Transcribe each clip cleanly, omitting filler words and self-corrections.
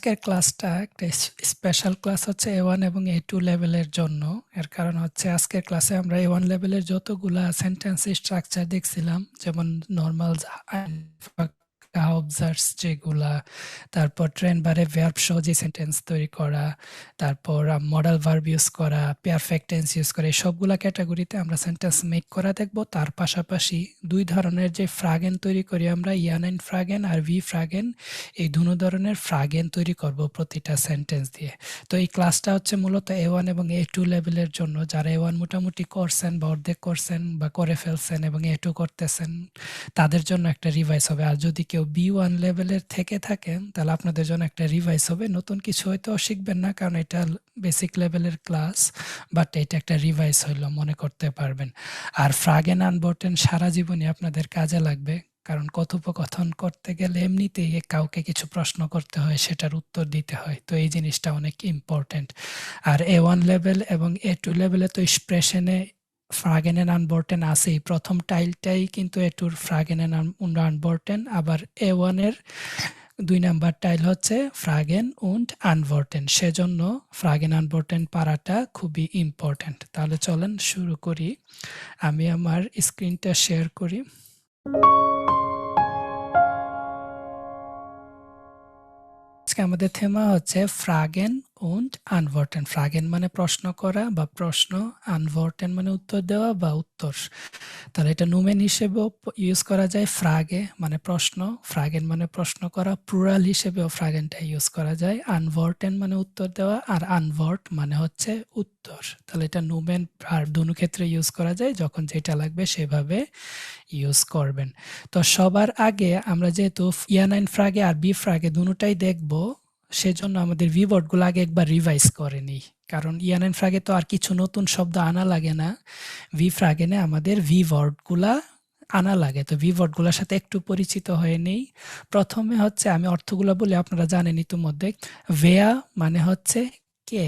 আজকের ক্লাসটা একটা স্পেশাল ক্লাস হচ্ছে A1 এবং A2 লেভেলের জন্য। এর কারণ হচ্ছে আজকের ক্লাসে আমরা A1 লেভেলের যতগুলা সেন্টেন্স স্ট্রাকচার দেখছিলাম, যেমন নরমাল অবজার্ভস যেগুলা, তারপর ট্রেন বারে ভার্ব সহ যে সেন্টেন্স তৈরি করা, তারপর মডাল ভার্ব ইউজ করা, পারফেক্ট টেন্স ইউজ করা, এই সবগুলা ক্যাটাগরিতে আমরা সেন্টেন্স মেক করা দেখব। তার পাশাপাশি দুই ধরনের যে ফ্রাগেন তৈরি করি আমরা, ইয়ানাইন ফ্রাগেন আর ভি ফ্রাগেন, এই দুনো ধরনের ফ্রাগেন তৈরি করব প্রতিটা সেন্টেন্স দিয়ে। তো এই ক্লাসটা হচ্ছে মূলত A1 এবং A2 লেভেলের জন্য। যারা A1 মোটামুটি করছেন বা অর্ধেক করছেন বা করে ফেলছেন এবং A2 করতেছেন, তাদের জন্য একটা রিভাইজ হবে। আর যদি কেউ B1 লেভেলের থেকে থাকেন, তাহলে আপনাদের জন্য একটা রিভাইজ হবে। নতুন কিছু হয়তো শিখবেন না, কারণ এটা বেসিক লেভেলের ক্লাস, বাট এটা একটা রিভাইজ হইলো, মনে করতে পারবেন। আর ফ্রাগেন আনবর্টেন সারা জীবনই আপনাদের কাজে লাগবে, কারণ কথোপকথন করতে গেলে এমনিতেই কাউকে কিছু প্রশ্ন করতে হয়, সেটার উত্তর দিতে হয়। তো এই জিনিসটা অনেক ইম্পর্টেন্ট। আর A1 লেভেল এবং A2 লেভেলে তো এক্সপ্রেশনে ফ্রাগেন আনবর্টেন আছেই। প্রথম টাইলটাই কিন্তু A2র ফ্রাগেন আনবর্টেন, আবার A1 এর 2 নাম্বার টাইল হচ্ছে ফ্রাগেন উন্ড আনবর্টেন। সেজন্য ফ্রাগেন আনবর্টেন পারাটা খুবই ইম্পর্টেন্ট। তাহলে চলেন শুরু করি। আমি আমার স্ক্রিনটা শেয়ার করি। আজকে আমাদের থেমা হচ্ছে ফ্রাগেন উন্ড আনভর্টেন। ফ্রাগেন মানে প্রশ্ন করা বা প্রশ্ন, আনভর্টেন মানে উত্তর দেওয়া বা উত্তর। তাহলে এটা নুমেন হিসেবেও ইউজ করা যায়, ফ্রাগে মানে প্রশ্ন, ফ্রাগেন মানে প্রশ্ন করা, প্লুরাল হিসেবেও ফ্রাগেনটা ইউজ করা যায়। আনভর্টেন মানে উত্তর দেওয়া, আর আনভর্ট মানে হচ্ছে উত্তর। তাহলে এটা নুমেন ভার্ব দুটো ক্ষেত্রে ইউজ করা যায়, যখন যেটা লাগবে সেভাবে ইউজ করবেন। তো সবার আগে আমরা যেহেতু ইয়ানাইন ফ্রাগে আর বি ফ্রাগে দুটোটাই দেখব, সেজন্য আমাদের ভি ওয়ার্ডগুলো আগে একবার রিভাইজ করে নিই। কারণ ইয়ানাইন ফ্রাগে তো আর কিছু নতুন শব্দ আনা লাগে না, ভি ফ্রাগেনে আমাদের ভি ওয়ার্ডগুলা আনা লাগে। তো ভি ওয়ার্ডগুলোর সাথে একটু পরিচিত হয়ে নেই। প্রথমে হচ্ছে আমি অর্থগুলো বলি, আপনারা জানেন ইতিমধ্যে। ভেয়া মানে হচ্ছে কে,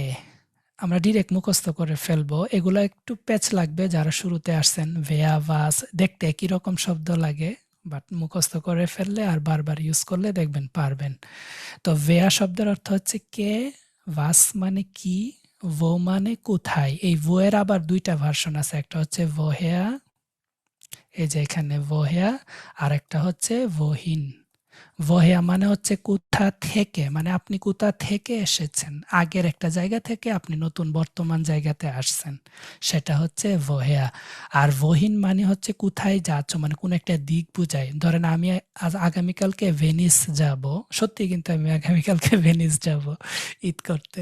আমরা ডিরেক্ট মুখস্থ করে ফেলবো। এগুলো একটু প্যাচ লাগবে যারা শুরুতে আসছেন। ভেয়া, ভাস দেখতে একই রকম শব্দ লাগে, বাট মুখস্থ করে ফেললে আর বারবার ইউজ করলে দেখবেন পারবেন। তো ভেয়া শব্দের অর্থ হচ্ছে কে, ভাস মানে কি, ভো মানে কোথায়। এই ভো এর আবার দুইটা ভার্সন আছে, একটা হচ্ছে ভোহেয়া, এই যে এখানে ভোহেয়া, আর একটা হচ্ছে ভোহিন। ভহেয়া মানে হচ্ছে কোথা থেকে, মানে আপনি কোথা থেকে এসেছেন, আগের একটা জায়গা থেকে আপনি নতুন বর্তমান জায়গাতে আসছেন, সেটা হচ্ছে ভহেয়া। আর ভহিন মানে হচ্ছে কোথায় যাচ্ছ, মানে কোন একটা দিক বুঝায়। ধরেন আমি আগামীকালকে ভেনিস যাব, সত্যি কিন্তু আমি আগামীকালকে ভেনিস যাব ঈদ করতে।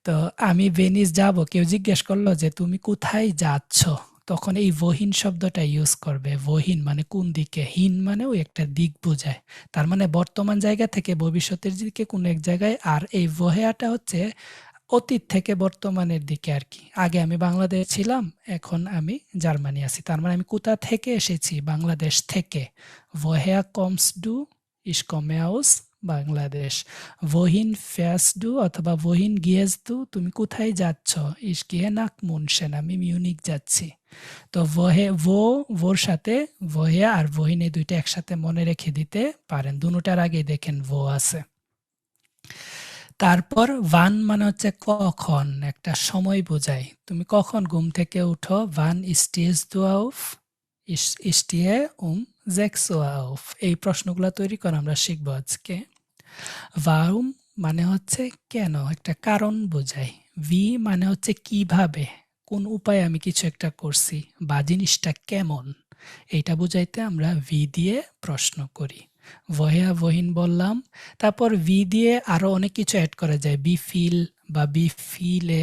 তো আমি ভেনিস যাব, কেউ জিজ্ঞেস করলো যে তুমি কোথায় যাচ্ছ, তখন এই ভহিন শব্দটা ইউজ করবে। ভহিন মানে কোন দিকে, হিন মানে ওই একটা দিক বোঝায়। তার মানে বর্তমান জায়গা থেকে ভবিষ্যতের দিকে কোন এক জায়গায়। আর এই ভহেয়াটা হচ্ছে অতীত থেকে বর্তমানের দিকে আর কি। আগে আমি বাংলাদেশ ছিলাম, এখন আমি জার্মানি আছি, তার মানে আমি কোথা থেকে এসেছি, বাংলাদেশ থেকে। ভহেয়া কমস ডু, ইস কমে আউস বাংলাদেশ। ভহিন ফ্যাস ডু অথবা ভহিন গিয়েস ডু, তুমি কোথায় যাচ্ছ, ইস গিয়ে নাক মুনশেন, আমি মিউনিক যাচ্ছি। তো ভোর সাথে ভহেয়া আর ভহিন এই দুইটা একসাথে মনে রেখে দিতে পারেন। দুটার আগে দেখেন ভো আছে। তারপর ভান মানে হচ্ছে কখন, একটা সময় বোঝায়। তুমি কখন ঘুম থেকে উঠো, ভান স্টিজ দু আউফ, স্টিয়ে জেক্স আউফ। এই প্রশ্নগুলো তৈরি করে আমরা শিখবো আজকে। ভাউম মানে হচ্ছে কেন, একটা কারণ বোঝায়। ভি মানে হচ্ছে কিভাবে, কোন উপায়ে আমি কিছু একটা করছি বা জিনিসটা কেমন, এইটা বুঝাইতে আমরা ভি দিয়ে প্রশ্ন করি। ভহেয়া ভহিন বললাম। তারপর ভি দিয়ে আরো অনেক কিছু অ্যাড করা যায়, বি ফিল বা বি ফিলে।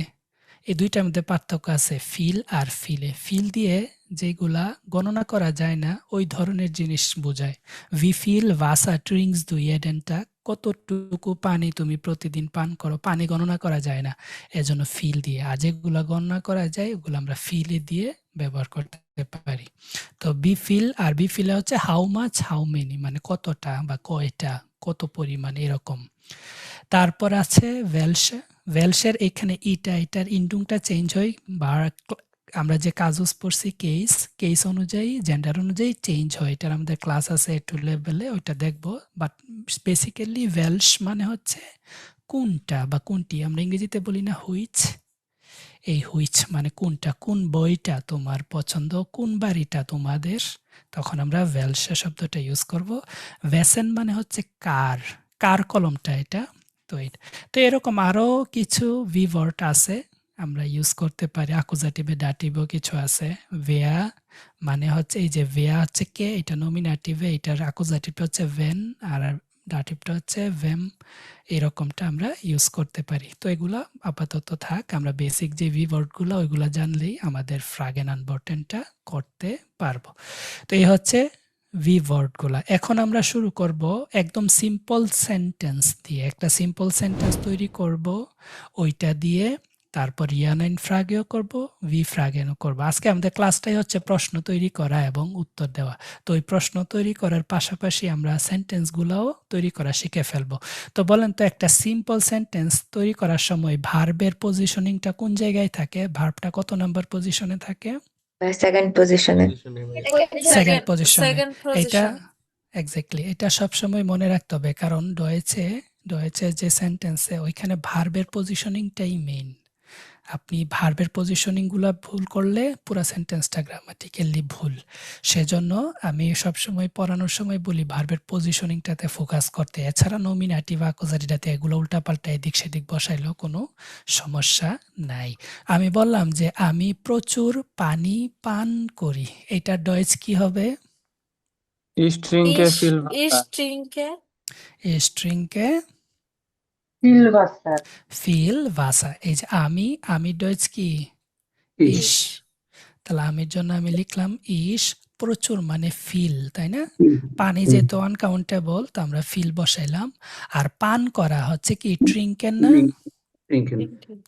এই দুইটার মধ্যে পার্থক্য আছে, ফিল আর ফিলে। ফিল দিয়ে যেগুলা গণনা করা যায় না, ওই ধরনের জিনিস বোঝায়। ভি ফিল ভাসা ট্রিংস দু jeden Tag, কতটুকু পানি তুমি প্রতিদিন পান করো, পানি গণনা করা যায় না, এজন্য ফিল দিয়ে। আর যেগুলা গণনা করা যায় ওগুলো আমরা ফিলে দিয়ে ব্যবহার করতে পারি। তো বি ফিল আর বি ফিলে হচ্ছে হাউ মাচ হাউ মেনি, মানে কতটা বা কয়টা, কত পরিমাণ, এরকম। তারপর আছে ভেলসে। ভেলসের এখানে এটার ইন্ডুংটা চেঞ্জ হয়, আমরা যে কাজুস পড়ছি কেস অনুযায়ী জেন্ডার অনুযায়ী চেঞ্জ হয়। এটার আমাদের ক্লাস আছে একটু লেভেলে, ওইটা দেখবো। বাট বেসিক্যালি ওয়েলশ মানে হচ্ছে কোনটা বা কোনটি। আমরা ইংরেজিতে বলি না হুইচ, এই হুইচ মানে কোনটা, কোন বইটা তোমার পছন্দ, কোন বাড়িটা তোমাদের, তখন আমরা ওয়েলশ শব্দটা ইউজ করব। ভেসেন মানে হচ্ছে কার, কার কলমটা এটা। তো এরকম আরো কিছু ভি ওয়ার্ড আছে আমরা ইউজ করতে পারি। অ্যাকুজাটিভে ডাটিভও কিছু আছে। ভেয়া মানে হচ্ছে এই যে ভেয়া হচ্ছে কে, এটা নমিনেটিভে, এটার অ্যাকুজাটিভটা হচ্ছে ভেন, আর ডাটিভটা হচ্ছে ভেম। এরকমটা আমরা ইউজ করতে পারি। তো এগুলা আপাতত থাক, আমরা বেসিক যে ভি ওয়ার্ডগুলো ওইগুলা জানলেই আমাদের ফ্রাগেন আনবর্টেনটা করতে পারবো। তো এই হচ্ছে ভি ওয়ার্ডগুলা। এখন আমরা শুরু করব একদম সিম্পল সেন্টেন্স দিয়ে। একটা সিম্পল সেন্টেন্স তৈরি করব, ওইটা দিয়ে তারপর ইয়ানাইন ফ্রাগেও করব, ভি ফ্রাগেনও করব। আজকে আমাদের ক্লাসটাই হচ্ছে প্রশ্ন তৈরি করা এবং উত্তর দেওয়া। তো ওই প্রশ্ন তৈরি করার পাশাপাশি আমরা সেন্টেন্সগুলোও তৈরি করা শিখে ফেলবো। তো বলেন তো, একটা সিম্পল সেন্টেন্স তৈরি করার সময় ভার্বের পজিশনিংটা কোন জায়গায় থাকে? ভার্বটা কত নাম্বার পজিশনে থাকে? সেকেন্ড পজিশনে। সেকেন্ড পজিশনে। সেকেন্ড এটা পজিশনে। এক্স্যাক্টলি, এটা সবসময় মনে রাখতে হবে, কারণ ডয়েছে যে সেন্টেন্সে ওইখানে ভার্বের পজিশনিংটাই মেইন। আপনি ভার্বের পজিশনিংগুলো ভুল করলে পুরো সেন্টেন্সটা গ্রামাটিক্যালি ভুল। সেজন্য আমি সবসময় পড়ানোর সময় বলি ভার্বের পজিশনিংটাতে ফোকাস করতে। এছাড়া নমিনেটিভ অ্যাকুজাটিভটাতে এগুলো উল্টাপাল্টা এদিক সেদিক বসাইলেও কোনো সমস্যা নাই। আমি বললাম যে আমি প্রচুর পানি পান করি, এটার ডয়েজ কি হবে? Ich trinke viel Ich Wasser. trinke Ich trinke ফিল ভাষা। viel Wasser। এই যে আমি ডয়েজ কি? Ich. ইস। তাহলে আমির জন্য আমি লিখলাম ইস। প্রচুর মানে ফিল, তাই না? পানি যেহেতু আনকাউন্টেবল, তো আমরা ফিল বসাইলাম। আর পান করা হচ্ছে কি ট্রিঙ্কেন না? Trinken.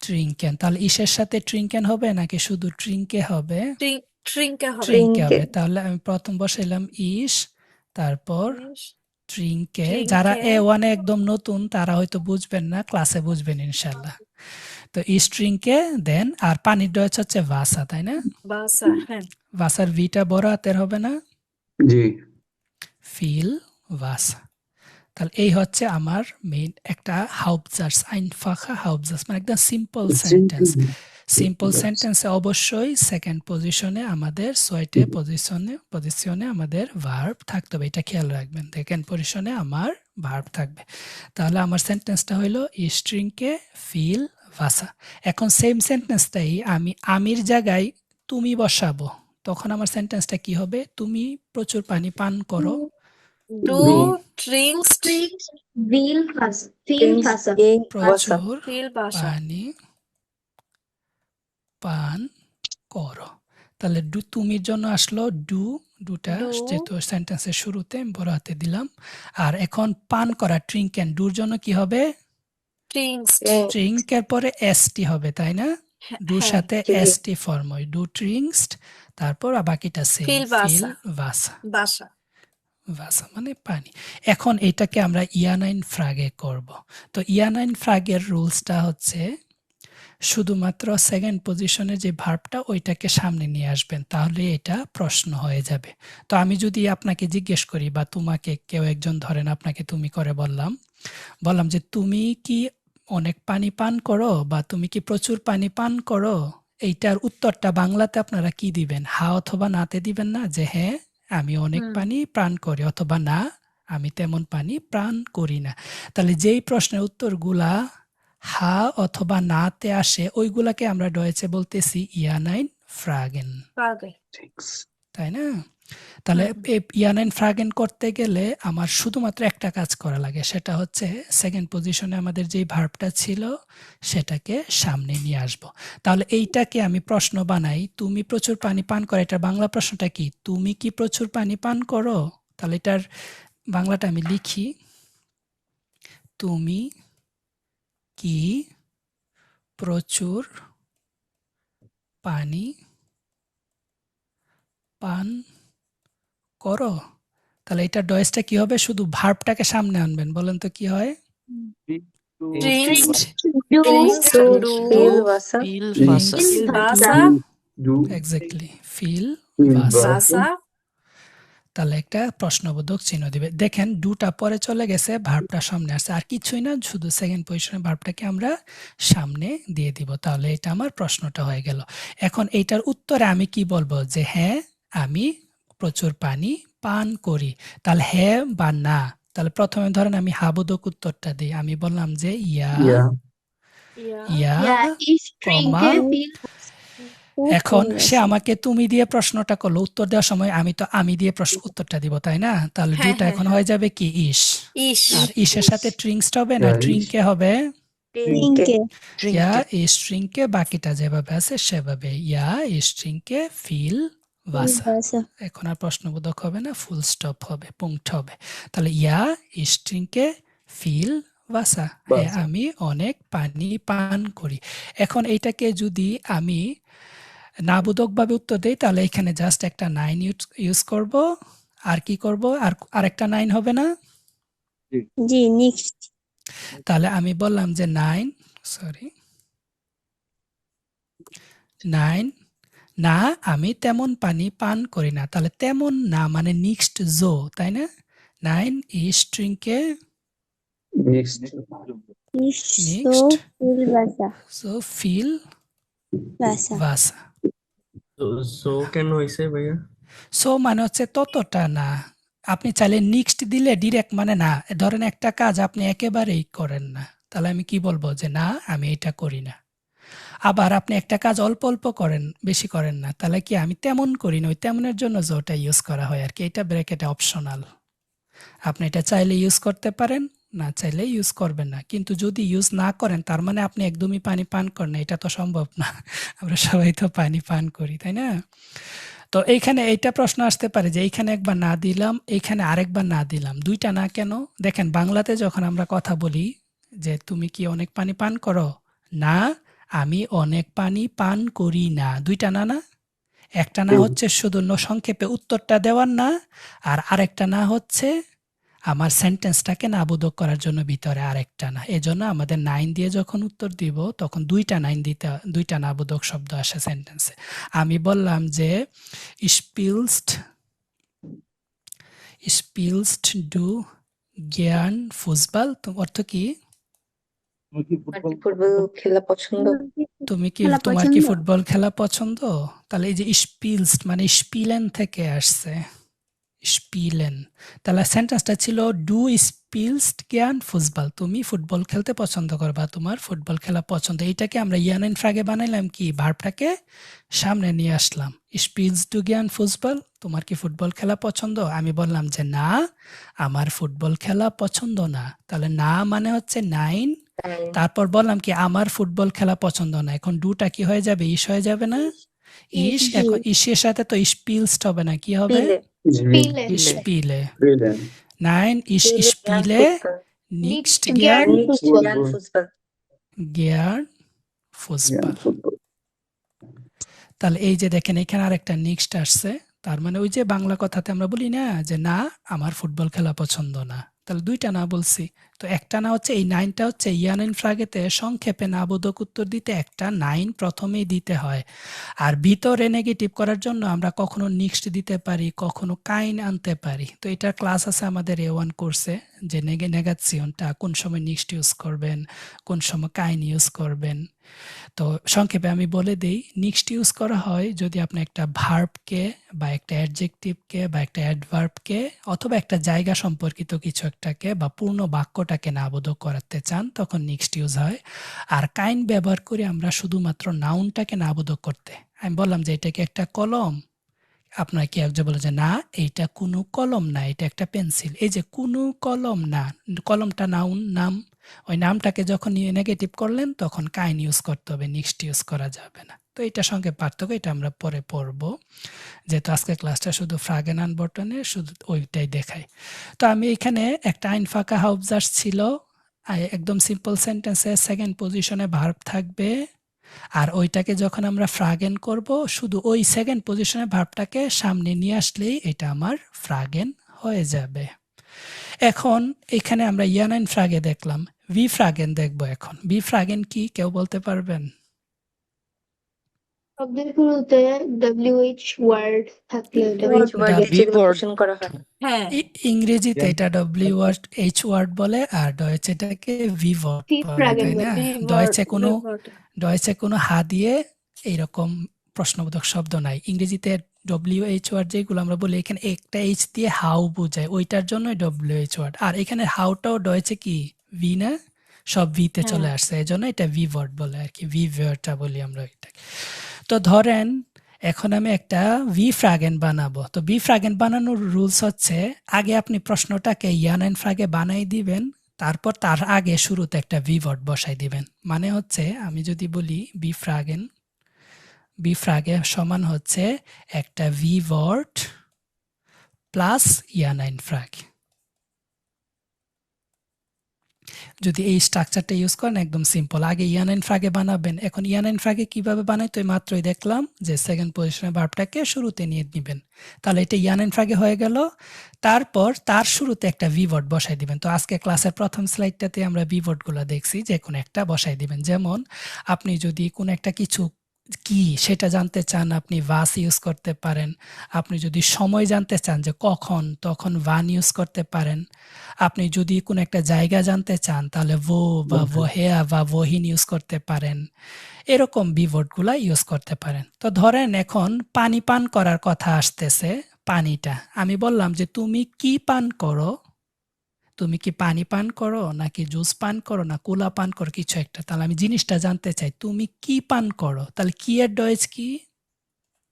ট্রিঙ্কেন। তাহলে ইসের সাথে ট্রিঙ্কেন হবে নাকি শুধু ট্রিঙ্কে হবে? trinke হবে। ট্রিঙ্কে হবে। ট্রিঙ্কে। তাহলে আমি প্রথম বসাইলাম ইস, তারপর Ich ট্রিঙ্কে। trinke যারা A1 একদম নতুন তারা হয়তো বুঝবেন না, ক্লাসে বুঝবেন ইনশাল্লাহ। তো ইস ট্রিঙ্কে দেন, আর পানির ডয়েচ হচ্ছে ভাসা, তাই না? Wasser, হ্যাঁ। ভাসার ভিটা বড় হাতের হবে না? জি। ফিল ভাসা। তাহলে এই হচ্ছে আমার মেইন একটা হাউপজার্স, আইনফাখা হাউপজার্স, মানে একদম সিম্পল সেন্টেন্স। সিম্পল সেন্টেন্সে অবশ্যই সেকেন্ড পজিশনে আমাদের ছয়টে পজিশনে আমাদের ভার্ব থাকতে হবে, এটা খেয়াল রাখবেন। সেকেন্ড পজিশনে আমার ভার্ব থাকবে। তাহলে আমার সেন্টেন্সটা হইলো ইস ট্রিঙ্কে ফিল ভাসা। এখন সেম সেন্টেন্সটাই আমি আমির জায়গায় তুমি বসাবো, তখন আমার সেন্টেন্সটা কি হবে? তুমি প্রচুর পানি পান করো। Du trinkst ফিল ভাষা। প্রচুর viel Wasser। পানি পান করো। তাহলে তুমির জন্য আসলো ডুটা, Du যেহেতু সেন্টেন্সের শুরুতে আমি বড় হাতে দিলাম। আর এখন পান করা ট্রিঙ্কেন, ডুর জন্য কি হবে? trinkst ট্রিঙ্কের পরে এসটি হবে, তাই না? ডুর হ্যাঁ। সাথে এসটি ফর্ম হয়, ডু ট্রিঙ্কসড। তারপর বাকিটা সেম, Viel ফিল Wasser। ভাসা। Wasser। ভাসা মানে পানি। এখন এটাকে আমরা ইয়ানাইন ফ্রাগে করব। তো ইয়ানাইন ফ্রাগের রুলসটা হচ্ছে শুধুমাত্র সেকেন্ড পজিশনে যে ভার্বটা ওইটাকে সামনে নিয়ে আসবেন, তাহলে এটা প্রশ্ন হয়ে যাবে। তো আমি যদি আপনাকে জিজ্ঞেস করি বা তোমাকে কেউ একজন, ধরেন আপনাকে তুমি করে বললাম যে তুমি কি অনেক পানি পান করো বা তুমি কি প্রচুর পানি পান করো, এইটার উত্তরটা বাংলাতে আপনারা কি দিবেন? হা অথবা নাতে দিবেন না, যে হ্যাঁ আমি অনেক পানি পান করি, অথবা না আমি তেমন পানি পান করি না। তাহলে যেই প্রশ্নের উত্তরগুলা হা অথবা নাতে আসে ওইগুলাকে আমরা ডয়েচে বলতেছি ইয়ানাইন ফ্রাগেন, Frage। তাই না? তাহলে ইয়ানাইন ফ্রাগেন করতে গেলে আমার শুধুমাত্র একটা কাজ করা লাগে, সেটা হচ্ছে সেকেন্ড পজিশনে আমাদের যেই ভার্বটা ছিল সেটাকে সামনে নিয়ে আসব। তাহলে এইটাকে আমি প্রশ্ন বানাই, তুমি প্রচুর পানি পান করো, এটার বাংলা প্রশ্নটা কি? তুমি কি প্রচুর পানি পান করো? তাহলে এটার বাংলাটা আমি লিখি, তুমি কি প্রচুর পানি পান করো? তাহলে এটা ডয়েসটা কি হবে? শুধু ভার্বটাকে সামনে আনবেন, বলেন তো কি হয়? Trinkst Du trinkst du viel Wasser. viel Trinkst Wasser du Du exactly ফিল viel ভাসা Wasser. তাহলে একটা প্রশ্নবোধক চিহ্ন দিবে। দেখেন ডুটা পরে চলে গেছে, ভার্বটা সামনে আসছে, আর কিছুই না, শুধু সেকেন্ড পজিশনে ভার্বটাকে আমরা সামনে দিয়ে দিব। তাহলে এটা আমার প্রশ্নটা হয়ে গেল। এখন এইটার উত্তরে আমি কি বলবো, যে হ্যাঁ আমি প্রচুর পানি পান করি। তাহলে হ্যাঁ বা না, তাহলে প্রথমে ধরেন আমি হাবোধক উত্তরটা দিই। আমি বললাম যে ইয়া Ja. Ja. ইয়া ich কমা trinke viel এখন সে আমাকে তুমি দিয়ে প্রশ্নটা করলো, উত্তর দেওয়ার সময় আমি তো আমি দিয়ে উত্তরটা দিব, তাই না? তাহলে হ্যাঁ, ডুটা হ্যাঁ, এখন হ্যাঁ। হয়ে যাবে কি ইস। Ich. আর ইসের সাথে ট্রিঙ্কসটা হবে না, Ja, ich. ট্রিঙ্কে হবে trinke ইয়া ইস ট্রিঙ্কে, বাকিটা যেভাবে আছে সেভাবে ইয়া ইস ট্রিঙ্কে ফিল ভাসা। এখন আর প্রশ্নবোধক হবে না, ফুল স্টপ হবে, পুংট হবে। তাহলে ইয়া ইস ট্রিঙ্কে ফিল ভাসা, হ্যাঁ Wasser. আমি অনেক পানি পান করি। এখন এইটাকে যদি আমি নাবোধকভাবে উত্তর দেই, তাহলে এখানে জাস্ট একটা নাইন ইউজ করব। আর কি করব, আর আরেকটা নাইন হবে না? জি নেক্সট তাহলে আমি বললাম যে নাইন না আমি তেমন পানি পান করি না। তাহলে তেমন না মানে নিক্সট জো, তাই না? নাইন ইস ট্রিঙ্কে Nicht. Next. ফিল বাসা সো ফিল বাসা ভাসা। সো কেন হয়েছে ভাইয়া? সো মানে হচ্ছে ততটা না। আপনি চাইলে নেক্সট দিলে ডিরেক্ট মানে না, ধরেন একটা কাজ আপনি একেবারেই করেন না, তাহলে আমি কি বলবো, যে না আমি এটা করি না। আবার আপনি একটা কাজ অল্প অল্প করেন, বেশি করেন না, তাহলে কি আমি তেমন করি না, ওই তেমনের জন্য যোটা ইউজ করা হয় আর কি। এটা ব্র্যাকেটে অপশনাল, আপনি এটা চাইলে ইউজ করতে পারেন, না চাইলে ইউজ করবেন না। কিন্তু যদি ইউজ না করেন তার মানে আপনি একদমই পানি পান করেন না, এটা তো সম্ভব না। আমরা সবাই তো পানি পান করি, তাই না? তো এইখানে এইটা প্রশ্ন আসতে পারে যে এইখানে একবার না দিলাম, এইখানে আরেকবার না দিলাম, দুইটা না কেন? দেখেন বাংলাতে যখন আমরা কথা বলি যে তুমি কি অনেক পানি পান করো, না আমি অনেক পানি পান করি না, দুইটা না না? একটা না হচ্ছে শুধু সংক্ষেপে উত্তরটা দেওয়ার না, আর আরেকটা না হচ্ছে আমার সেন্টেন্সটাকে নাবোধক করার জন্য ভিতরে আরেকটা না। এজন্য আমাদের নাইন দিয়ে যখন উত্তর দিব তখন দুইটা নাবোধক শব্দ আসে সেন্টেন্সে। আমি বললাম যে স্পিলস্ট ডু জ্ঞান ফুটবল, অর্থ কি? ফুটবল খেলা পছন্দ তোমার কি ফুটবল খেলা পছন্দ? তাহলে এই যে স্পিলস্ট মানে স্পিলেন থেকে আসছে, স্পিলেন। তাহলে সেন্টেন্সটা ছিল ডু স্পিলস্ট জ্ঞান ফুটবল, তুমি ফুটবল খেলতে পছন্দ করবা, তোমার ফুটবল খেলা পছন্দ। এইটাকে আমরা ইয়ানেন ফ্রাগে বানাইলাম কি, ভার্বটাকে সামনে নিয়ে আসলাম। স্পিলস ডু জ্ঞান ফুটবল, তোমার কি ফুটবল খেলা পছন্দ? আমি বললাম যে না আমার ফুটবল খেলা পছন্দ না। তাহলে না মানে হচ্ছে নাইন, তারপর বললাম কি আমার ফুটবল খেলা পছন্দ না। এখন ডুটা কি হয়ে যাবে, ইস হয়ে যাবে না? ইস। এখন ইসের সাথে তো স্পিলসড হবে না, কি হবে? স্পিলে। নাইন ইস স্পিলে নিক্সট জ্ঞান জ্ঞান ফুটবল। তাহলে এই যে দেখেন এখানে আরেকটা নেক্সট আসছে, তার মানে ওই যে বাংলা কথাতে আমরা বলি না যে না আমার ফুটবল খেলা পছন্দ না, তাহলে দুইটা না বলছি। তো একটা না হচ্ছে এই নাইনটা হচ্ছে ইয়ানেন ফ্রাগেতে সংক্ষেপে নাবোধক উত্তর দিতে একটা নাইন প্রথমেই দিতে হয়। আর ভিতরে নেগেটিভ করার জন্য আমরা কখনো নেক্সট দিতে পারি, কখনো কাইন আনতে পারি। তো এটার ক্লাস আছে আমাদের A1 কোর্সে, যে নেগেশনটা কোন সময় নেক্সট ইউজ করবেন, কোন সময় কাইন ইউজ করবেন। তো সংক্ষেপে আমি বলে দেই, নেক্সট ইউজ করা হয় যদি আপনি একটা ভার্বকে বা একটা অ্যাডজেক্টিভকে বা একটা অ্যাডভার্বকে অথবা একটা জায়গা সম্পর্কিত কিছু একটাকে বা পূর্ণ বাক্যটাকে নাবোধক করাতে চান, তখন নেক্সট ইউজ হয়। আর কাইন্ড ব্যবহার করি আমরা শুধুমাত্র নাউনটাকে নাবোধক করতে। আমি বললাম যে এটাকে একটা কলম, আপনার কি একজন বলে যে না এইটা কোনো কলম না, এটা একটা পেন্সিল। এই যে কোনো কলম না, কলমটা নাউন, নাম, ওই নামটাকে যখন নেগেটিভ করলেন তখন কাইন ইউজ করতে হবে, নেক্সট ইউজ করা যাবে না। তো এটার সঙ্গে পার্থক্য, এটা আমরা পরে পড়ব, যেহেতু আজকে ক্লাসটা শুধু ফ্রাগেন আনবর্টনে শুধু ওইটাই দেখায়। তো আমি এখানে একটা আইন ফাঁকা হাউবজার্স ছিল, একদম সিম্পল সেন্টেন্সে সেকেন্ড পজিশনে ভার্ব থাকবে, আর ওইটাকে যখন আমরা ফ্রাগেন করব শুধু ওই সেকেন্ড পজিশনে ভার্বটাকে সামনে নিয়ে আসলেই এটা আমার ফ্রাগেন হয়ে যাবে। এখন এখানে আমরা ইয়ানাইন ফ্রাগে দেখলাম, ভি ফ্রাগেন দেখব। এখন ভি ফ্রাগেন কি কেউ বলতে পারবেন? শব্দের শুরুতে WH ওয়ার্ড থাকলে ওটা Word. WH ওয়ার্ড দিয়ে W যেগুলো word. কোশ্চেন করা হয়। হ্যাঁ ইংরেজিতে এটা ডব্লিউ ওয়ার্ড এইচ ওয়ার্ড বলে আর ডয়েচে এটাকে ভি ওয়ার্ড ভি বলে ফ্রাগেন তাই না বলে। ডয়েচে কোনো হা দিয়ে এইরকম প্রশ্নবোধক শব্দ নাই ইংরেজিতে WH ওয়ার্ড যেগুলো আমরা বলি এখানে একটা এইচ দিয়ে হাউ বোঝায় ওইটার জন্য WH ওয়ার্ড আর এখানে হাউটাও ডয়েচে কি ভি না সব ভিতে হ্যাঁ। চলে আসছে এই জন্য এটা ভি ওয়ার্ড বলে আর কি ভি ওয়ার্ডটা বলি আমরা এটাকে তো ধরেন এখন আমি একটা ভি ফ্রাগেন বানাবো তো ভি ফ্রাগেন বানানোর রুলস হচ্ছে আগে আপনি প্রশ্নটাকে ইয়ান এন্ড ফ্রাগে বানাই দিবেন তারপর তার আগে শুরুতে একটা ভি ওয়ার্ড বসাই দিবেন মানে হচ্ছে আমি যদি বলি বি ফ্রাগে সমান হচ্ছে একটা ভি ওয়ার্ড প্লাস ইয়ান এন্ড ফ্রাগ যদি এই স্ট্রাকচারটা ইউজ করেন একদম সিম্পল আগে ইয়ান এন্ড ফ্রাগে বানাবেন এখন ইয়ান এন্ড ফ্রাগে কিভাবে বানাই তো মাত্রই দেখলাম যে সেকেন্ড পজিশনে ভার্বটাকে শুরুতে নিয়ে নেবেন তাহলে এটা ইয়ান এন্ড ফ্রাগে হয়ে গেল তারপর তার শুরুতে একটা ভি ওয়ার্ড বসাই দিবেন তো আজকে ক্লাসের প্রথম স্লাইডটাতে আমরা ভি ওয়ার্ডগুলো দেখছি যে কোনো একটা বসাই দিবেন যেমন আপনি যদি কোনো একটা কিছু কি সেটা জানতে চান আপনি ভাস ইউজ করতে পারেন আপনি যদি সময় জানতে চান যে কখন তখন ভান ইউজ করতে পারেন আপনি যদি কোনো একটা জায়গা জানতে চান তাহলে ভো বা ভোহেয়া বা ভোহিন ইউজ করতে পারেন এরকম বিভোর্ডগুলা ইউজ করতে পারেন তো ধরেন এখন পানি পান করার কথা আসতেছে পানিটা আমি বললাম যে তুমি কি পান করো তুমি কি পানি পান করো নাকি জুস পান করো না কোলা পান করো কিছু একটা তাহলে আমি জিনিসটা জানতে চাই তুমি কি পান করো তাহলে কি এর ডয়েজ কি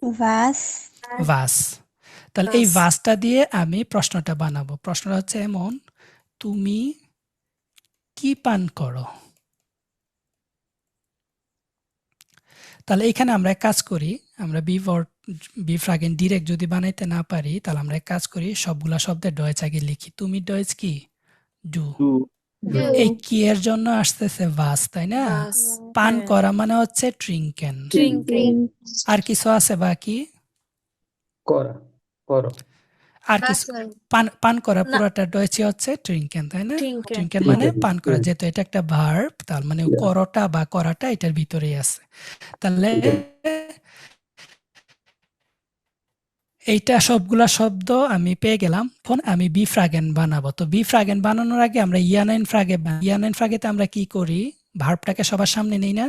Was. ভাস তাহলে এই Vas. ভাসটা দিয়ে আমি প্রশ্নটা বানাবো প্রশ্নটা হচ্ছে এমন তুমি কি পান করো তাহলে এখানে আমরা এক কাজ করি আমরা বি ফ্রাগেন ডিরেক্ট যদি বানাইতে না পারি তাহলে আমরা এক কাজ করি সবগুলা শব্দের ডয়েজ আগে লিখি তুমি ডয়েজ কি ডু Do. এই কি এর জন্য আসতেছে ভাস তাই না Vas. পান হ্যাঁ। করা মানে হচ্ছে ট্রিঙ্কেন Trinken. আর কিছু আছে বাকি করা করো আর কিছু পান করা না। পুরোটা ডয়েচে হচ্ছে ট্রিঙ্কেন তাই না Trinken. ট্রিঙ্কেন মানে Trinken, পান করা হুম। যেহেতু এটা একটা ভার্ব তার মানে Yeah. করটা বা করাটা এটার ভিতরেই আছে তাহলে এইটা সবগুলা শব্দ আমি পেয়ে গেলাম এখন আমি বি ফ্রাগেন বানাবো তো বি ফ্রাগেন বানানোর আগে আমরা ইয়ান এন্ড ফ্রাগেতে আমরা কি করি ভার্বটাকে সবার সামনে নেই না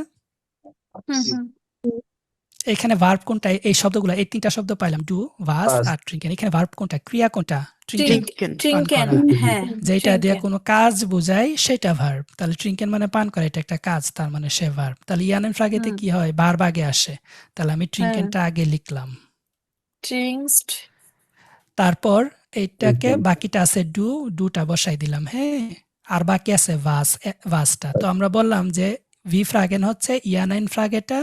এখানে ভার্ব কোনটা এই শব্দগুলো এই তিনটা শব্দ পাইলাম ডু ভাস Vas. আর ট্রিঙ্কেন এখানে ভার্ব কোনটা ক্রিয়া কোনটা ট্রিঙ্কেন Trinken. করা। হ্যাঁ। যেটা দিয়ে Trinken. কোনো কাজ বোঝায় সেটা ভার্ব তাহলে ট্রিঙ্কেন মানে পান করা এটা একটা কাজ তার মানে সে ভার্ব তাহলে ইয়ান এন্ড ফ্রাগেতে হুম। কি হয় ভার্ব আগে আসে তাহলে আমি ট্রিঙ্কেনটা আগে লিখলাম Trinkst. তারপর এইটাকে Trinken. বাকিটা আছে ডুটা বসাই দিলাম হ্যাঁ আর বাকি আছে ভাসটা তো আমরা বললাম যে ভি ফ্রাগেন হচ্ছে ইয়ান এন্ড ফ্রাগেটা